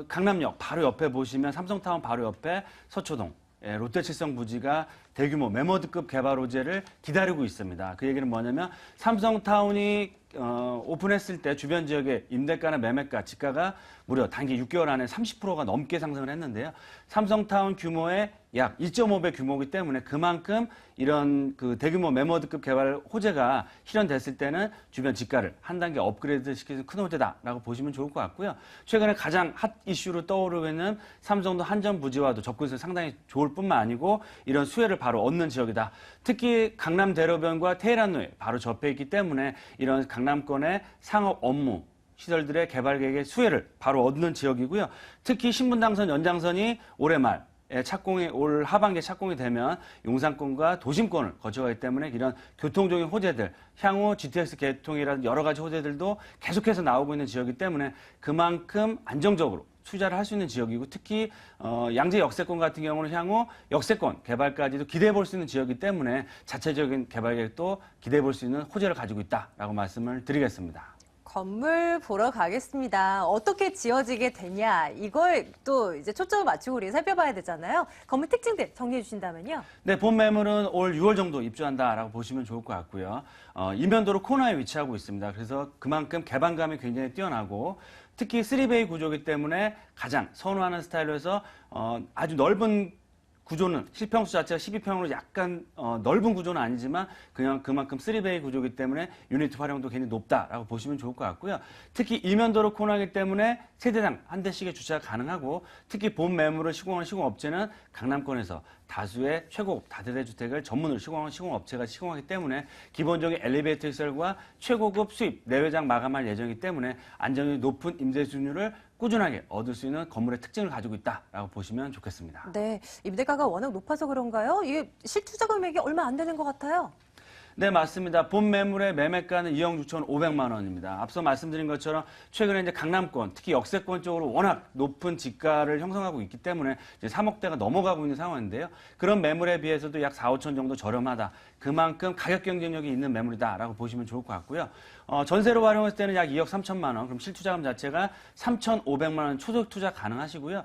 강남역 바로 옆에 보시면 삼성타운 바로 옆에 서초동 롯데칠성 부지가 대규모 매머드급 개발 호재를 기다리고 있습니다. 그 얘기는 뭐냐면 삼성타운이 오픈했을 때 주변 지역의 임대가나 매매가, 지가가 무려 단기 6개월 안에 30%가 넘게 상승을 했는데요. 삼성타운 규모의 약 1.5배 규모이기 때문에 그만큼 이런 그 대규모 매머드급 개발 호재가 실현됐을 때는 주변 지가를 한 단계 업그레이드 시키는 큰 호재다라고 보시면 좋을 것 같고요. 최근에 가장 핫 이슈로 떠오르고 있는 삼성도 한전 부지와도 접근성이 상당히 좋을 뿐만 아니고 이런 수혜를 바로 얻는 지역이다. 특히 강남 대로변과 테헤란로에 바로 접해 있기 때문에 이런 강남권의 상업 업무 시설들의 개발 계획의 수혜를 바로 얻는 지역이고요. 특히 신분당선 연장선이 올해 말 올 하반기에 착공이 되면 용산권과 도심권을 거쳐가기 때문에 이런 교통적인 호재들, 향후 GTX 개통이라든 여러 가지 호재들도 계속해서 나오고 있는 지역이기 때문에 그만큼 안정적으로 투자를 할 수 있는 지역이고 특히 양재 역세권 같은 경우는 향후 역세권 개발까지도 기대해 볼 수 있는 지역이기 때문에 자체적인 개발 계획도 기대해 볼 수 있는 호재를 가지고 있다라고 말씀을 드리겠습니다. 건물 보러 가겠습니다. 어떻게 지어지게 되냐 이걸 또 이제 초점을 맞추고 우리 살펴봐야 되잖아요. 건물 특징들 정리해 주신다면요. 네, 본 매물은 올 6월 정도 입주한다라고 보시면 좋을 것 같고요. 이면도로 코너에 위치하고 있습니다. 그래서 그만큼 개방감이 굉장히 뛰어나고 특히 3베이 구조이기 때문에 가장 선호하는 스타일로 해서 아주 넓은 구조는 실평수 자체가 12평으로 약간 넓은 구조는 아니지만 그냥 그만큼 3베이 구조이기 때문에 유니트 활용도 굉장히 높다라고 보시면 좋을 것 같고요. 특히 이면도로 코너이기 때문에 세대당 한 대씩의 주차가 가능하고 특히 본 매물을 시공하는 시공업체는 강남권에서 다수의 최고급 다세대 주택을 전문으로 시공하는 시공업체가 시공하기 때문에 기본적인 엘리베이터 시설과 최고급 수입 내외장 마감할 예정이기 때문에 안정률이 높은 임대 수익률을 꾸준하게 얻을 수 있는 건물의 특징을 가지고 있다라고 보시면 좋겠습니다. 네, 임대가가 워낙 높아서 그런가요? 이게 실투자 금액이 얼마 안 되는 것 같아요. 네, 맞습니다. 본 매물의 매매가는 2억 6,500만 원입니다. 앞서 말씀드린 것처럼 최근에 이제 강남권, 특히 역세권 쪽으로 워낙 높은 지가를 형성하고 있기 때문에 이제 3억대가 넘어가고 있는 상황인데요. 그런 매물에 비해서도 약 4, 5천 정도 저렴하다. 그만큼 가격 경쟁력이 있는 매물이다라고 보시면 좋을 것 같고요. 전세로 활용했을 때는 약 2억 3천만 원, 그럼 실투자금 자체가 3,500만 원 초속 투자 가능하시고요.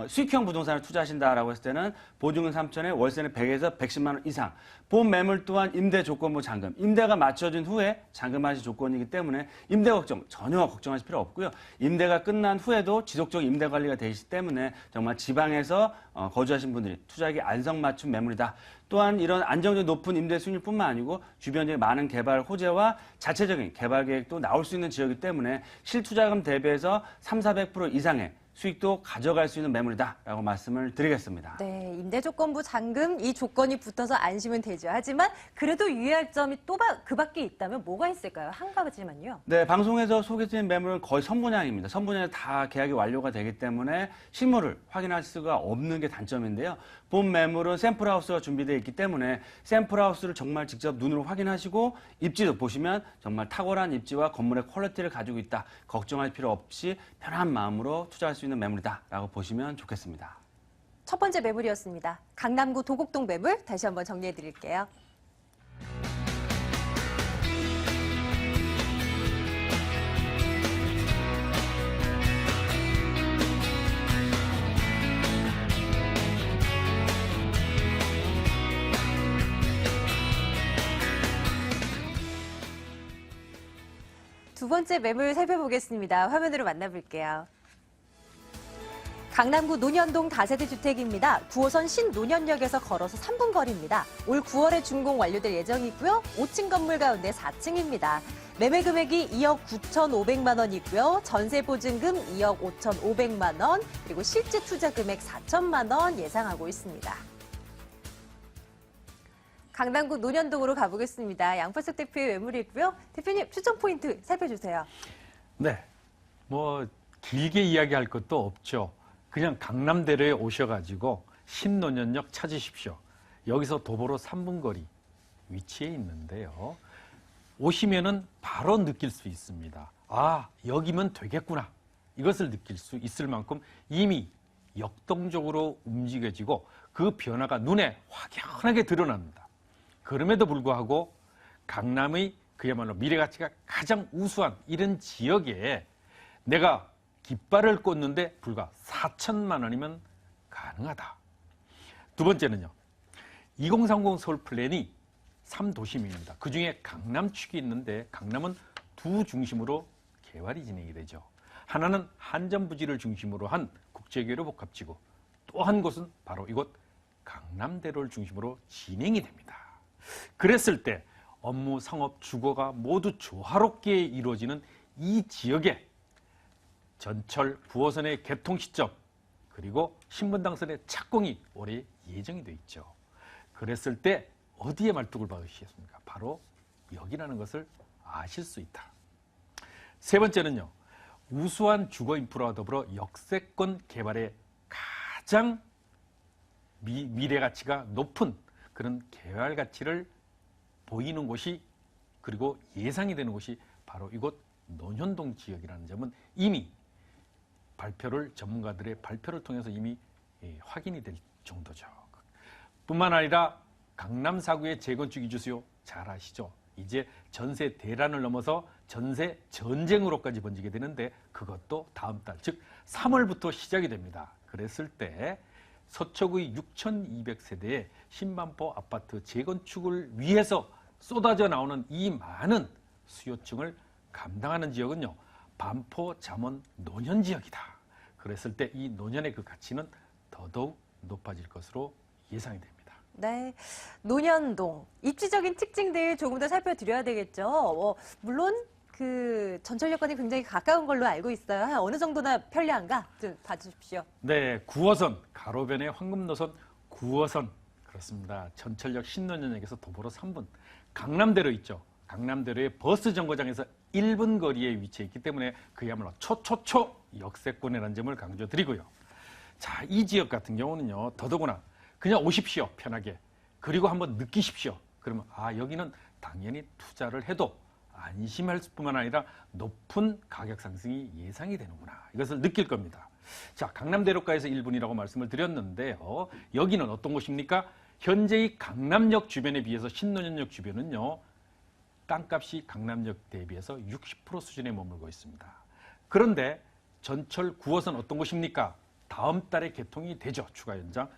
수익형 부동산을 투자하신다라고 했을 때는 보증은 3천에 월세는 100에서 110만 원 이상. 본 매물 또한 임대 조건부 잔금. 임대가 맞춰진 후에 잔금하실 조건이기 때문에 임대 걱정 전혀 걱정하실 필요 없고요. 임대가 끝난 후에도 지속적인 임대 관리가 되시기 때문에 정말 지방에서 거주하신 분들이 투자하기 안성맞춤 매물이다. 또한 이런 안정적인 높은 임대 수익률뿐만 아니고 주변 지역의 많은 개발 호재와 자체적인 개발 계획도 나올 수 있는 지역이기 때문에 실투자금 대비해서 300~400% 이상의 수익도 가져갈 수 있는 매물이다라고 말씀을 드리겠습니다. 네, 임대조건부 잔금 이 조건이 붙어서 안심은 되죠. 하지만 그래도 유의할 점이 또 그 밖에 있다면 뭐가 있을까요? 한 가지만요. 네, 방송에서 소개드린 매물은 거의 선분양입니다. 선분양이 다 계약이 완료가 되기 때문에 실물을 확인할 수가 없는 게 단점인데요. 본 매물은 샘플하우스가 준비되어 있기 때문에 샘플하우스를 정말 직접 눈으로 확인하시고 입지도 보시면 정말 탁월한 입지와 건물의 퀄리티를 가지고 있다. 걱정할 필요 없이 편한 마음으로 투자할 수 있는 매물이다라고 보시면 좋겠습니다. 첫 번째 매물이었습니다. 강남구 도곡동 매물 다시 한번 정리해 드릴게요. 두 번째 매물 살펴보겠습니다. 화면으로 만나볼게요. 강남구 논현동 다세대 주택입니다. 9호선 신논현역에서 걸어서 3분 거리입니다. 올 9월에 준공 완료될 예정이고요. 5층 건물 가운데 4층입니다. 매매 금액이 2억 9,500만 원이고요. 전세 보증금 2억 5,500만 원, 그리고 실제 투자 금액 4천만 원 예상하고 있습니다. 강남구 논현동으로 가보겠습니다. 양팔석 대표의 매물이고요. 대표님 추천 포인트 살펴주세요. 네, 뭐 길게 이야기할 것도 없죠. 그냥 강남대로에 오셔가지고 신논현역 찾으십시오. 여기서 도보로 3분 거리 위치해 있는데요. 오시면은 바로 느낄 수 있습니다. 아, 여기면 되겠구나. 이것을 느낄 수 있을 만큼 이미 역동적으로 움직여지고 그 변화가 눈에 확연하게 드러납니다. 그럼에도 불구하고 강남의 그야말로 미래 가치가 가장 우수한 이런 지역에 내가 깃발을 꽂는데 불과 4천만 원이면 가능하다. 두 번째는요. 2030 서울 플랜이 3도심입니다. 그중에 강남 축이 있는데 강남은 두 중심으로 개발이 진행이 되죠. 하나는 한전부지를 중심으로 한 국제교류 복합지구, 또 한 곳은 바로 이곳 강남대로를 중심으로 진행이 됩니다. 그랬을 때 업무, 상업, 주거가 모두 조화롭게 이루어지는 이 지역에 전철 9호선의 개통 시점 그리고 신분당선의 착공이 올해 예정이 돼 있죠. 그랬을 때 어디에 말뚝을 박으시겠습니까? 바로 여기라는 것을 아실 수 있다. 세 번째는요. 우수한 주거 인프라와 더불어 역세권 개발에 가장 미래 가치가 높은 그런 개발 가치를 보이는 곳이 그리고 예상이 되는 곳이 바로 이곳 논현동 지역이라는 점은 이미 전문가들의 발표를 통해서 이미 확인이 될 정도죠. 뿐만 아니라 강남 4구의 재건축 이주 수요 잘 아시죠? 이제 전세 대란을 넘어서 전세 전쟁으로까지 번지게 되는데 그것도 다음 달, 즉 3월부터 시작이 됩니다. 그랬을 때 서초구의 6,200세대의 신반포 아파트 재건축을 위해서 쏟아져 나오는 이 많은 수요층을 감당하는 지역은요. 반포, 잠원, 논현 지역이다. 그랬을 때 이 논현의 그 가치는 더더욱 높아질 것으로 예상이 됩니다. 네, 논현동 입지적인 특징들 조금 더 살펴드려야 되겠죠. 물론 그 전철역과는 굉장히 가까운 걸로 알고 있어요. 어느 정도나 편리한가 좀 봐주십시오. 네, 9호선 가로변의 황금노선 9호선 그렇습니다. 전철역 신논현역에서 도보로 3분. 강남대로 있죠. 강남대로의 버스 정거장에서 1분 거리에 위치해 있기 때문에 그야말로 초초초 역세권이라는 점을 강조드리고요. 자, 이 지역 같은 경우는요. 더더구나 그냥 오십시오. 편하게. 그리고 한번 느끼십시오. 그러면 여기는 당연히 투자를 해도 안심할 뿐만 아니라 높은 가격 상승이 예상이 되는구나. 이것을 느낄 겁니다. 자, 강남대로가에서 1분이라고 말씀을 드렸는데요. 여기는 어떤 곳입니까? 현재의 강남역 주변에 비해서 신논현역 주변은요. 땅값이 강남역 대비해서 60% 수준에 머물고 있습니다. 그런데 전철 9호선 어떤 곳입니까? 다음 달에 개통이 되죠. 추가 연장.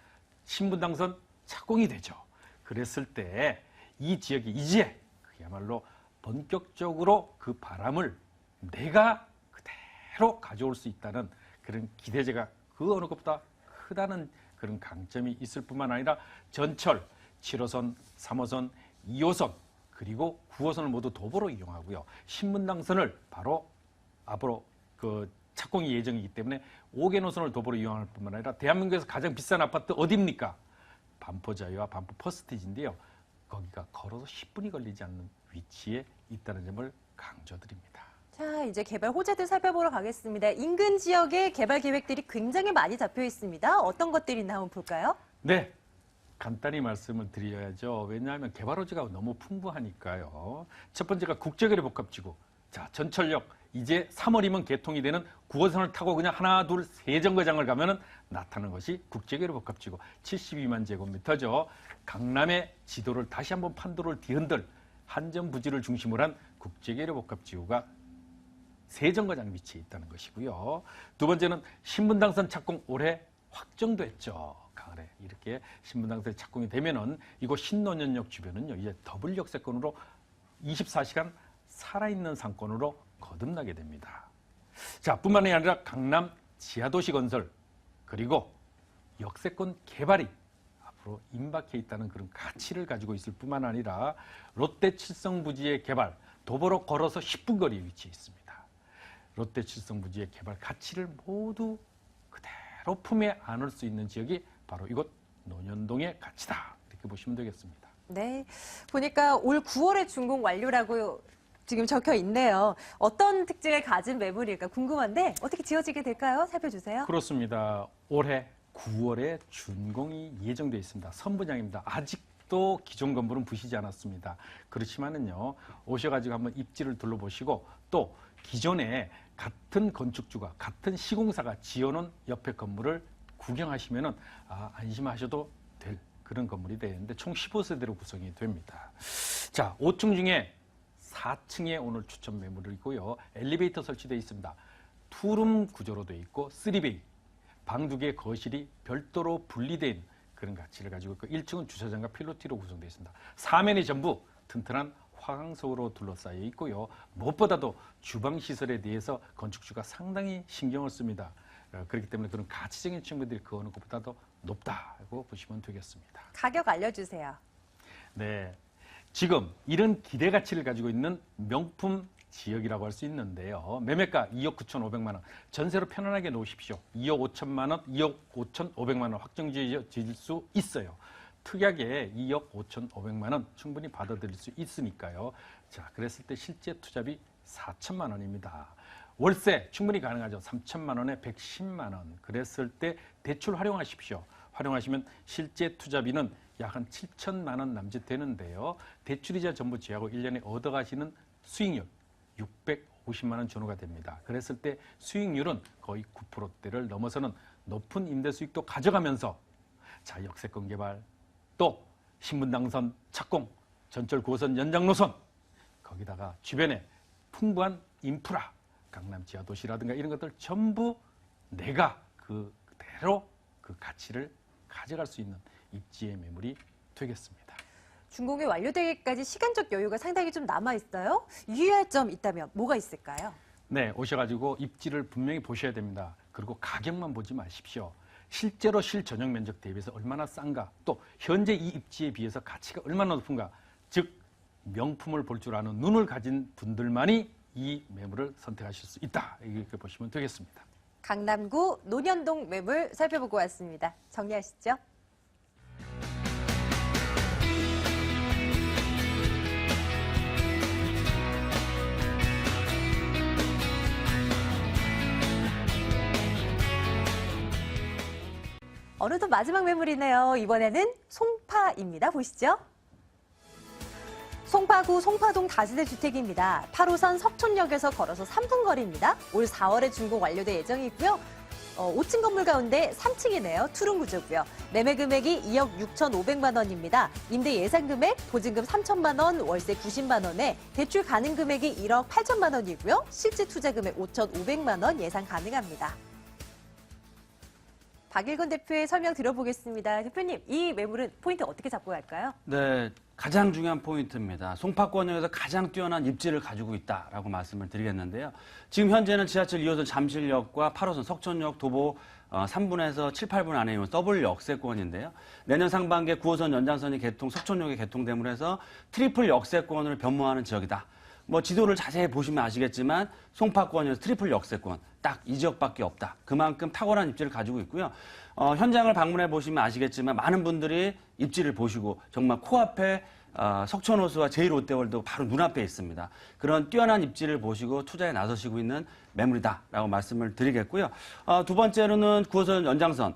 신분당선 착공이 되죠. 그랬을 때 이 지역이 이제 그야말로 본격적으로 그 바람을 내가 그대로 가져올 수 있다는 그런 기대제가 그 어느 것보다 크다는 그런 강점이 있을 뿐만 아니라 전철 7호선, 3호선, 2호선 그리고 9호선을 모두 도보로 이용하고요. 신분당선을 바로 앞으로 그 착공이 예정이기 때문에 5개 노선을 도보로 이용할 뿐만 아니라 대한민국에서 가장 비싼 아파트 어디입니까? 반포자유와 반포 퍼스티지인데요. 거기가 걸어서 10분이 걸리지 않는 위치에 있다는 점을 강조드립니다. 자, 이제 개발 호재들 살펴보러 가겠습니다. 인근 지역에 개발 계획들이 굉장히 많이 잡혀 있습니다. 어떤 것들이 있나 한번 볼까요? 네, 간단히 말씀을 드려야죠. 왜냐하면 개발 호재가 너무 풍부하니까요. 첫 번째가 국제거래 복합지구. 자, 전철역 이제 3월이면 개통이 되는 9호선을 타고 그냥 하나, 둘, 세 정거장을 가면은 나타나는 것이 국제거래 복합지구 72만 제곱미터죠. 강남의 지도를 다시 한번 판도를 뒤흔들 한전부지를 중심으로 한 국제거래 복합지구가 세 정거장 위치에 있다는 것이고요. 두 번째는 신분당선 착공 올해 확정됐죠. 가을에 이렇게 신분당선이 착공이 되면은 이곳 신논현역 주변은요 이제 더블 역세권으로 24시간 살아있는 상권으로 거듭나게 됩니다. 자, 뿐만이 아니라 강남 지하도시 건설 그리고 역세권 개발이 앞으로 임박해 있다는 그런 가치를 가지고 있을 뿐만 아니라 롯데 칠성부지의 개발, 도보로 걸어서 10분 거리에 위치해 있습니다. 롯데 칠성부지의 개발 가치를 모두 그대로 품에 안을 수 있는 지역이 바로 이곳 논현동의 가치다. 이렇게 보시면 되겠습니다. 네. 보니까 올 9월에 준공 완료라고 지금 적혀 있네요. 어떤 특징을 가진 매물일까 궁금한데 어떻게 지어지게 될까요? 살펴주세요. 그렇습니다. 올해 9월에 준공이 예정되어 있습니다. 선분양입니다. 아직도 기존 건물은 부시지 않았습니다. 그렇지만은요, 오셔가지고 한번 입지를 둘러보시고 또 기존에 같은 건축주가, 같은 시공사가 지어놓은 옆에 건물을 구경하시면은 안심하셔도 될 그런 건물이 되는데 총 15세대로 구성이 됩니다. 자, 5층 중에 4층에 오늘 추천 매물이고요. 엘리베이터 설치되어 있습니다. 투룸 구조로 되어 있고 3베이, 방 2개 거실이 별도로 분리된 그런 가치를 가지고 있고 1층은 주차장과 필로티로 구성되어 있습니다. 사면이 전부 튼튼한 화강석으로 둘러싸여 있고요. 무엇보다도 주방 시설에 대해서 건축주가 상당히 신경을 씁니다. 그렇기 때문에 그런 가치적인 측면들이 그 어느 것보다도 높다고 보시면 되겠습니다. 가격 알려주세요. 네, 지금 이런 기대 가치를 가지고 있는 명품 지역이라고 할 수 있는데요. 매매가 2억 9,500만 원, 전세로 편안하게 놓으십시오. 2억 5천만 원, 2억 5,500만 원 확정 지을 수 있어요. 특약에 2억 5,500만 원 충분히 받아들일 수 있으니까요. 자, 그랬을 때 실제 투자비 4천만 원입니다. 월세 충분히 가능하죠. 3천만 원에 110만 원. 그랬을 때 대출 활용하십시오. 활용하시면 실제 투자비는 약 한 7천만 원 남짓 되는데요. 대출이자 전부 제하고 1년에 얻어가시는 수익률 650만 원 전후가 됩니다. 그랬을 때 수익률은 거의 9%대를 넘어서는 높은 임대 수익도 가져가면서 자, 역세권 개발, 또 신분당선 착공, 전철 9호선 연장 노선, 거기다가 주변에 풍부한 인프라, 강남 지하도시라든가 이런 것들 전부 내가 그대로 그 가치를 가져갈 수 있는 입지의 매물이 되겠습니다. 준공이 완료되기까지 시간적 여유가 상당히 좀 남아있어요. 유의할 점 있다면 뭐가 있을까요? 네, 오셔가지고 입지를 분명히 보셔야 됩니다. 그리고 가격만 보지 마십시오. 실제로 실전용 면적 대비해서 얼마나 싼가, 또 현재 이 입지에 비해서 가치가 얼마나 높은가, 즉 명품을 볼 줄 아는 눈을 가진 분들만이 이 매물을 선택하실 수 있다. 이렇게 보시면 되겠습니다. 강남구 논현동 매물 살펴보고 왔습니다. 정리하시죠. 어느덧 마지막 매물이네요. 이번에는 송파입니다. 보시죠. 송파구 송파동 다세대 주택입니다. 8호선 석촌역에서 걸어서 3분 거리입니다. 올 4월에 준공 완료될 예정이고요. 5층 건물 가운데 3층이네요. 투룸 구조고요. 매매 금액이 2억 6,500만 원입니다. 임대 예상 금액, 보증금 3천만 원, 월세 90만 원에 대출 가능 금액이 1억 8천만 원이고요. 실제 투자 금액 5,500만 원 예상 가능합니다. 박일건 대표의 설명 들어보겠습니다. 대표님, 이 매물은 포인트 어떻게 잡고 갈까요? 네, 가장 중요한 포인트입니다. 송파권역에서 가장 뛰어난 입지를 가지고 있다라고 말씀을 드리겠는데요. 지금 현재는 지하철 2호선 잠실역과 8호선 석촌역 도보 3분에서 7, 8분 안에 있는 더블 역세권인데요. 내년 상반기에 9호선 연장선이 석촌역에 개통됨으로 해서 트리플 역세권을 변모하는 지역이다. 뭐 지도를 자세히 보시면 아시겠지만 송파권에서 트리플 역세권 딱 이 지역밖에 없다. 그만큼 탁월한 입지를 가지고 있고요. 현장을 방문해 보시면 아시겠지만 많은 분들이 입지를 보시고 정말 코앞에 석촌호수와 제1롯데월드 바로 눈앞에 있습니다. 그런 뛰어난 입지를 보시고 투자에 나서시고 있는 매물이다라고 말씀을 드리겠고요. 두 번째로는 9호선 연장선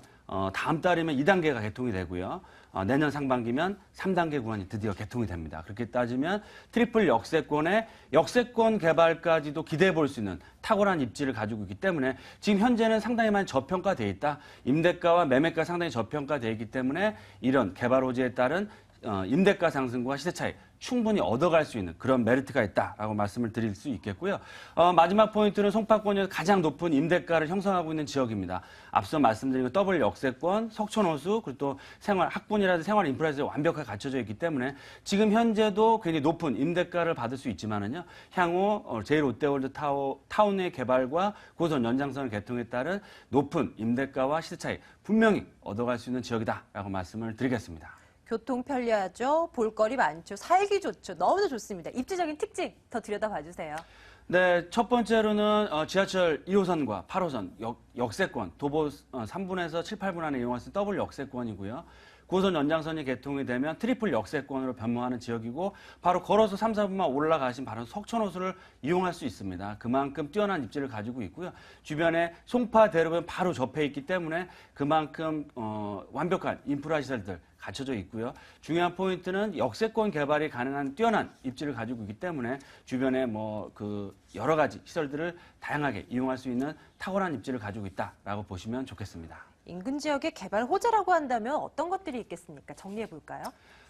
다음 달이면 2단계가 개통이 되고요. 내년 상반기면 3단계 구간이 드디어 개통이 됩니다. 그렇게 따지면 트리플 역세권의 역세권 개발까지도 기대해 볼 수 있는 탁월한 입지를 가지고 있기 때문에 지금 현재는 상당히 많이 저평가되어 있다. 임대가와 매매가 상당히 저평가되어 있기 때문에 이런 개발 호재에 따른 임대가 상승과 시세 차익 충분히 얻어갈 수 있는 그런 메리트가 있다라고 말씀을 드릴 수 있겠고요. 마지막 포인트는 송파권에서 가장 높은 임대가를 형성하고 있는 지역입니다. 앞서 말씀드린 더블 역세권, 석촌호수, 그리고 또 학군이라든지 생활 인프라시설이 완벽하게 갖춰져 있기 때문에 지금 현재도 굉장히 높은 임대가를 받을 수 있지만은요, 향후 제1롯데월드 타운의 개발과 고선 연장선을 개통에 따른 높은 임대가와 시세 차익 분명히 얻어갈 수 있는 지역이다라고 말씀을 드리겠습니다. 교통 편리하죠. 볼거리 많죠. 살기 좋죠. 너무나 좋습니다. 입지적인 특징 더 들여다봐 주세요. 네, 첫 번째로는 지하철 2호선과 8호선 역세권, 도보 3분에서 7, 8분 안에 이용할 수 있는 더블 역세권이고요. 9호선 연장선이 개통이 되면 트리플 역세권으로 변모하는 지역이고 바로 걸어서 3, 4분만 올라가신 바로 석촌호수를 이용할 수 있습니다. 그만큼 뛰어난 입지를 가지고 있고요. 주변에 송파 대로변 바로 접해 있기 때문에 그만큼 완벽한 인프라 시설들 갖춰져 있고요. 중요한 포인트는 역세권 개발이 가능한 뛰어난 입지를 가지고 있기 때문에 주변에 여러 가지 시설들을 다양하게 이용할 수 있는 탁월한 입지를 가지고 있다라고 보시면 좋겠습니다. 인근 지역의 개발 호재라고 한다면 어떤 것들이 있겠습니까? 정리해 볼까요?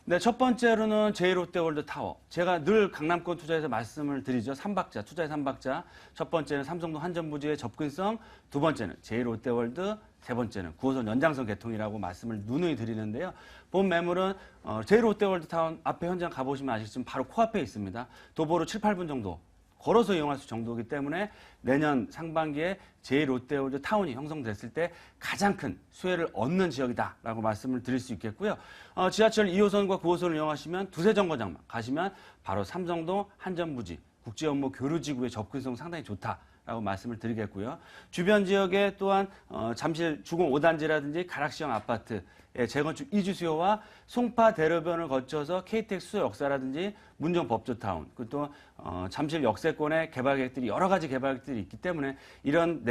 네, 첫 번째로는 제1롯데월드 타워. 제가 늘 강남권 투자에서 말씀을 드리죠. 투자의 3박자. 첫 번째는 삼성동 한전부지의 접근성, 두 번째는 제1롯데월드, 세 번째는 9호선 연장선 개통이라고 말씀을 누누이 드리는데요. 본 매물은 제1롯데월드 타운 앞에 현장 가보시면 아시겠지만 바로 코앞에 있습니다. 도보로 7, 8분 정도 걸어서 이용할 수 정도이기 때문에 내년 상반기에 제1롯데월드 타운이 형성됐을 때 가장 큰 수혜를 얻는 지역이다라고 말씀을 드릴 수 있겠고요. 지하철 2호선과 9호선을 이용하시면 두세 정거장만 가시면 바로 삼성동 한전부지 국제업무 교류지구의 접근성 상당히 좋다라고 말씀을 드리겠고요. 주변 지역에 또한 잠실 주공 5단지라든지 가락시형 아파트 재건축 이주 수요와 송파 대로변을 거쳐서 KTX 수요 역사라든지 문정 법조타운, 그리고 또 잠실 역세권의 개발 계획들이 여러 가지 개발 계획들이 있기 때문에 이런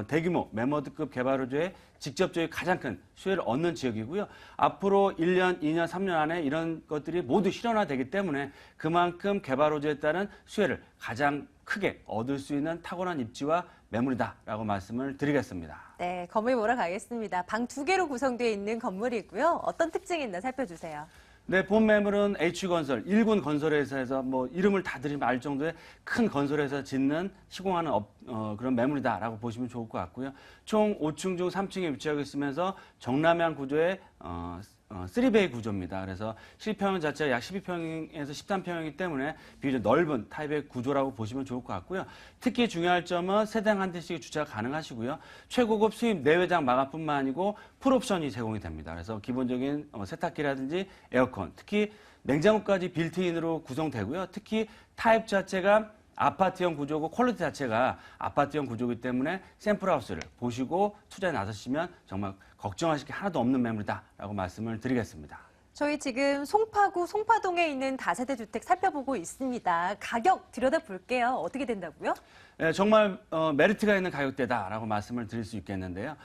대규모 매머드급 개발 호재에 직접적인 가장 큰 수혜를 얻는 지역이고요. 앞으로 1년, 2년, 3년 안에 이런 것들이 모두 실현화되기 때문에 그만큼 개발 호재에 따른 수혜를 가장 크게 얻을 수 있는 탁월한 입지와 매물이다라고 말씀을 드리겠습니다. 네, 건물 보러 가겠습니다. 방 2개로 구성되어 있는 건물이고요. 어떤 특징이 있나 살펴주세요. 네, 본 매물은 H건설, 1군 건설회사에서 이름을 다 드리면 알 정도의 큰 건설회사 짓는 시공하는 그런 매물이다라고 보시면 좋을 것 같고요. 총 5층 중 3층에 위치하고 있으면서 정남향 구조의 3베이 구조입니다. 그래서 실평형 자체가 약 12평에서 13평이기 때문에 비교적 넓은 타입의 구조라고 보시면 좋을 것 같고요. 특히 중요할 점은 세대당 한 대씩 주차가 가능하시고요. 최고급 수입 내외장 마감뿐만 아니고 풀옵션이 제공이 됩니다. 그래서 기본적인 세탁기라든지 에어컨, 특히 냉장고까지 빌트인으로 구성되고요. 특히 타입 자체가 아파트형 구조고 퀄리티 자체가 아파트형 구조이기 때문에 샘플하우스를 보시고 투자에 나서시면 정말 걱정하실 게 하나도 없는 매물이다라고 말씀을 드리겠습니다. 저희 지금 송파구 송파동에 있는 다세대 주택 살펴보고 있습니다. 가격 들여다볼게요. 어떻게 된다고요? 네, 정말 메리트가 있는 가격대다라고 말씀을 드릴 수 있겠는데요.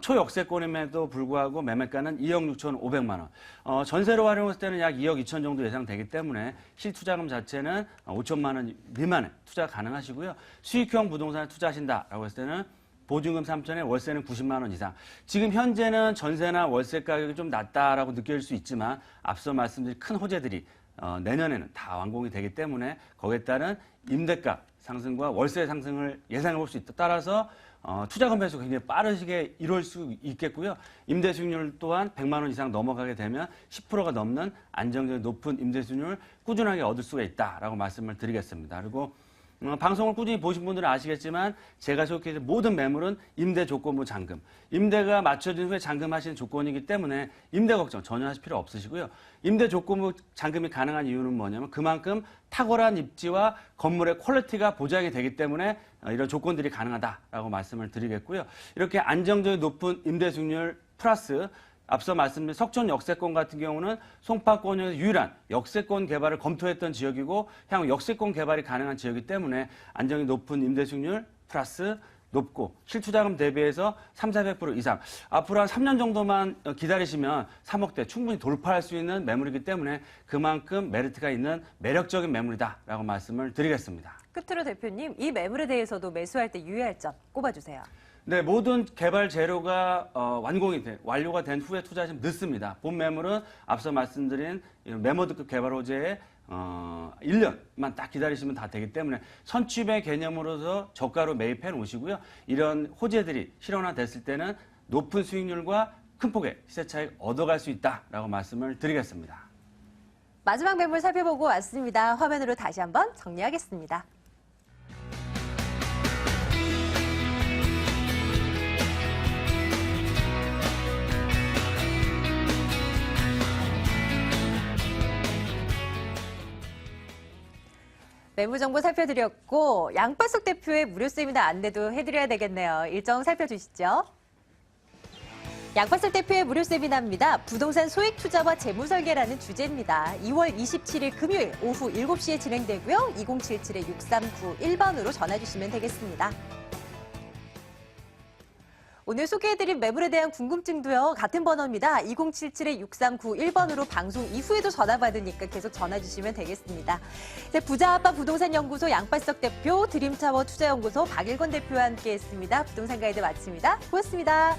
초역세권임에도 불구하고 매매가는 2억 6,500만 원. 전세로 활용했을 때는 약 2억 2천 정도 예상되기 때문에 실투자금 자체는 5천만 원 미만의 투자가 가능하시고요. 수익형 부동산에 투자하신다라고 했을 때는 보증금 3천에 월세는 90만 원 이상. 지금 현재는 전세나 월세 가격이 좀 낮다라고 느낄 수 있지만 앞서 말씀드린 큰 호재들이 내년에는 다 완공이 되기 때문에 거기에 따른 임대가 상승과 월세 상승을 예상해 볼 수 있다. 따라서 투자금 배수가 굉장히 빠르게 이룰 수 있겠고요. 임대 수익률 또한 100만 원 이상 넘어가게 되면 10%가 넘는 안정적인 높은 임대 수익률을 꾸준하게 얻을 수가 있다라고 말씀을 드리겠습니다. 그리고 방송을 꾸준히 보신 분들은 아시겠지만 제가 소개해드린 모든 매물은 임대 조건부 잔금, 임대가 맞춰진 후에 잔금하시는 조건이기 때문에 임대 걱정 전혀 하실 필요 없으시고요. 임대 조건부 잔금이 가능한 이유는 뭐냐면 그만큼 탁월한 입지와 건물의 퀄리티가 보장이 되기 때문에 이런 조건들이 가능하다라고 말씀을 드리겠고요. 이렇게 안정적인 높은 임대 수익률 플러스 앞서 말씀드린 석촌 역세권 같은 경우는 송파권에서 유일한 역세권 개발을 검토했던 지역이고 향후 역세권 개발이 가능한 지역이기 때문에 안정이 높은 임대 수익률 플러스 높고 실투자금 대비해서 300~400% 이상 앞으로 한 3년 정도만 기다리시면 3억대 충분히 돌파할 수 있는 매물이기 때문에 그만큼 메리트가 있는 매력적인 매물이다라고 말씀을 드리겠습니다. 끝으로 대표님, 이 매물에 대해서도 매수할 때 유의할 점 꼽아주세요. 네, 모든 개발 재료가 완료가 된 후에 투자하시면 늦습니다. 본 매물은 앞서 말씀드린 매모드급 개발 호재에 1년만 딱 기다리시면 다 되기 때문에 선취배 개념으로서 저가로 매입해 놓으시고요. 이런 호재들이 실현화됐을 때는 높은 수익률과 큰 폭의 시세 차익 얻어갈 수 있다라고 말씀을 드리겠습니다. 마지막 매물 살펴보고 왔습니다. 화면으로 다시 한번 정리하겠습니다. 매물 정보 살펴드렸고 양발석 대표의 무료 세미나 안내도 해드려야 되겠네요. 일정 살펴주시죠. 양발석 대표의 무료 세미나입니다. 부동산 소액 투자와 재무 설계라는 주제입니다. 2월 27일 금요일 오후 7시에 진행되고요. 2077-6391번으로 전화 주시면 되겠습니다. 오늘 소개해드린 매물에 대한 궁금증도요. 같은 번호입니다. 2077-6391번으로 방송 이후에도 전화 받으니까 계속 전화 주시면 되겠습니다. 부자아빠 부동산연구소 양발석 대표, 드림타워 투자연구소 박일권 대표와 함께했습니다. 부동산 가이드 마칩니다. 고맙습니다.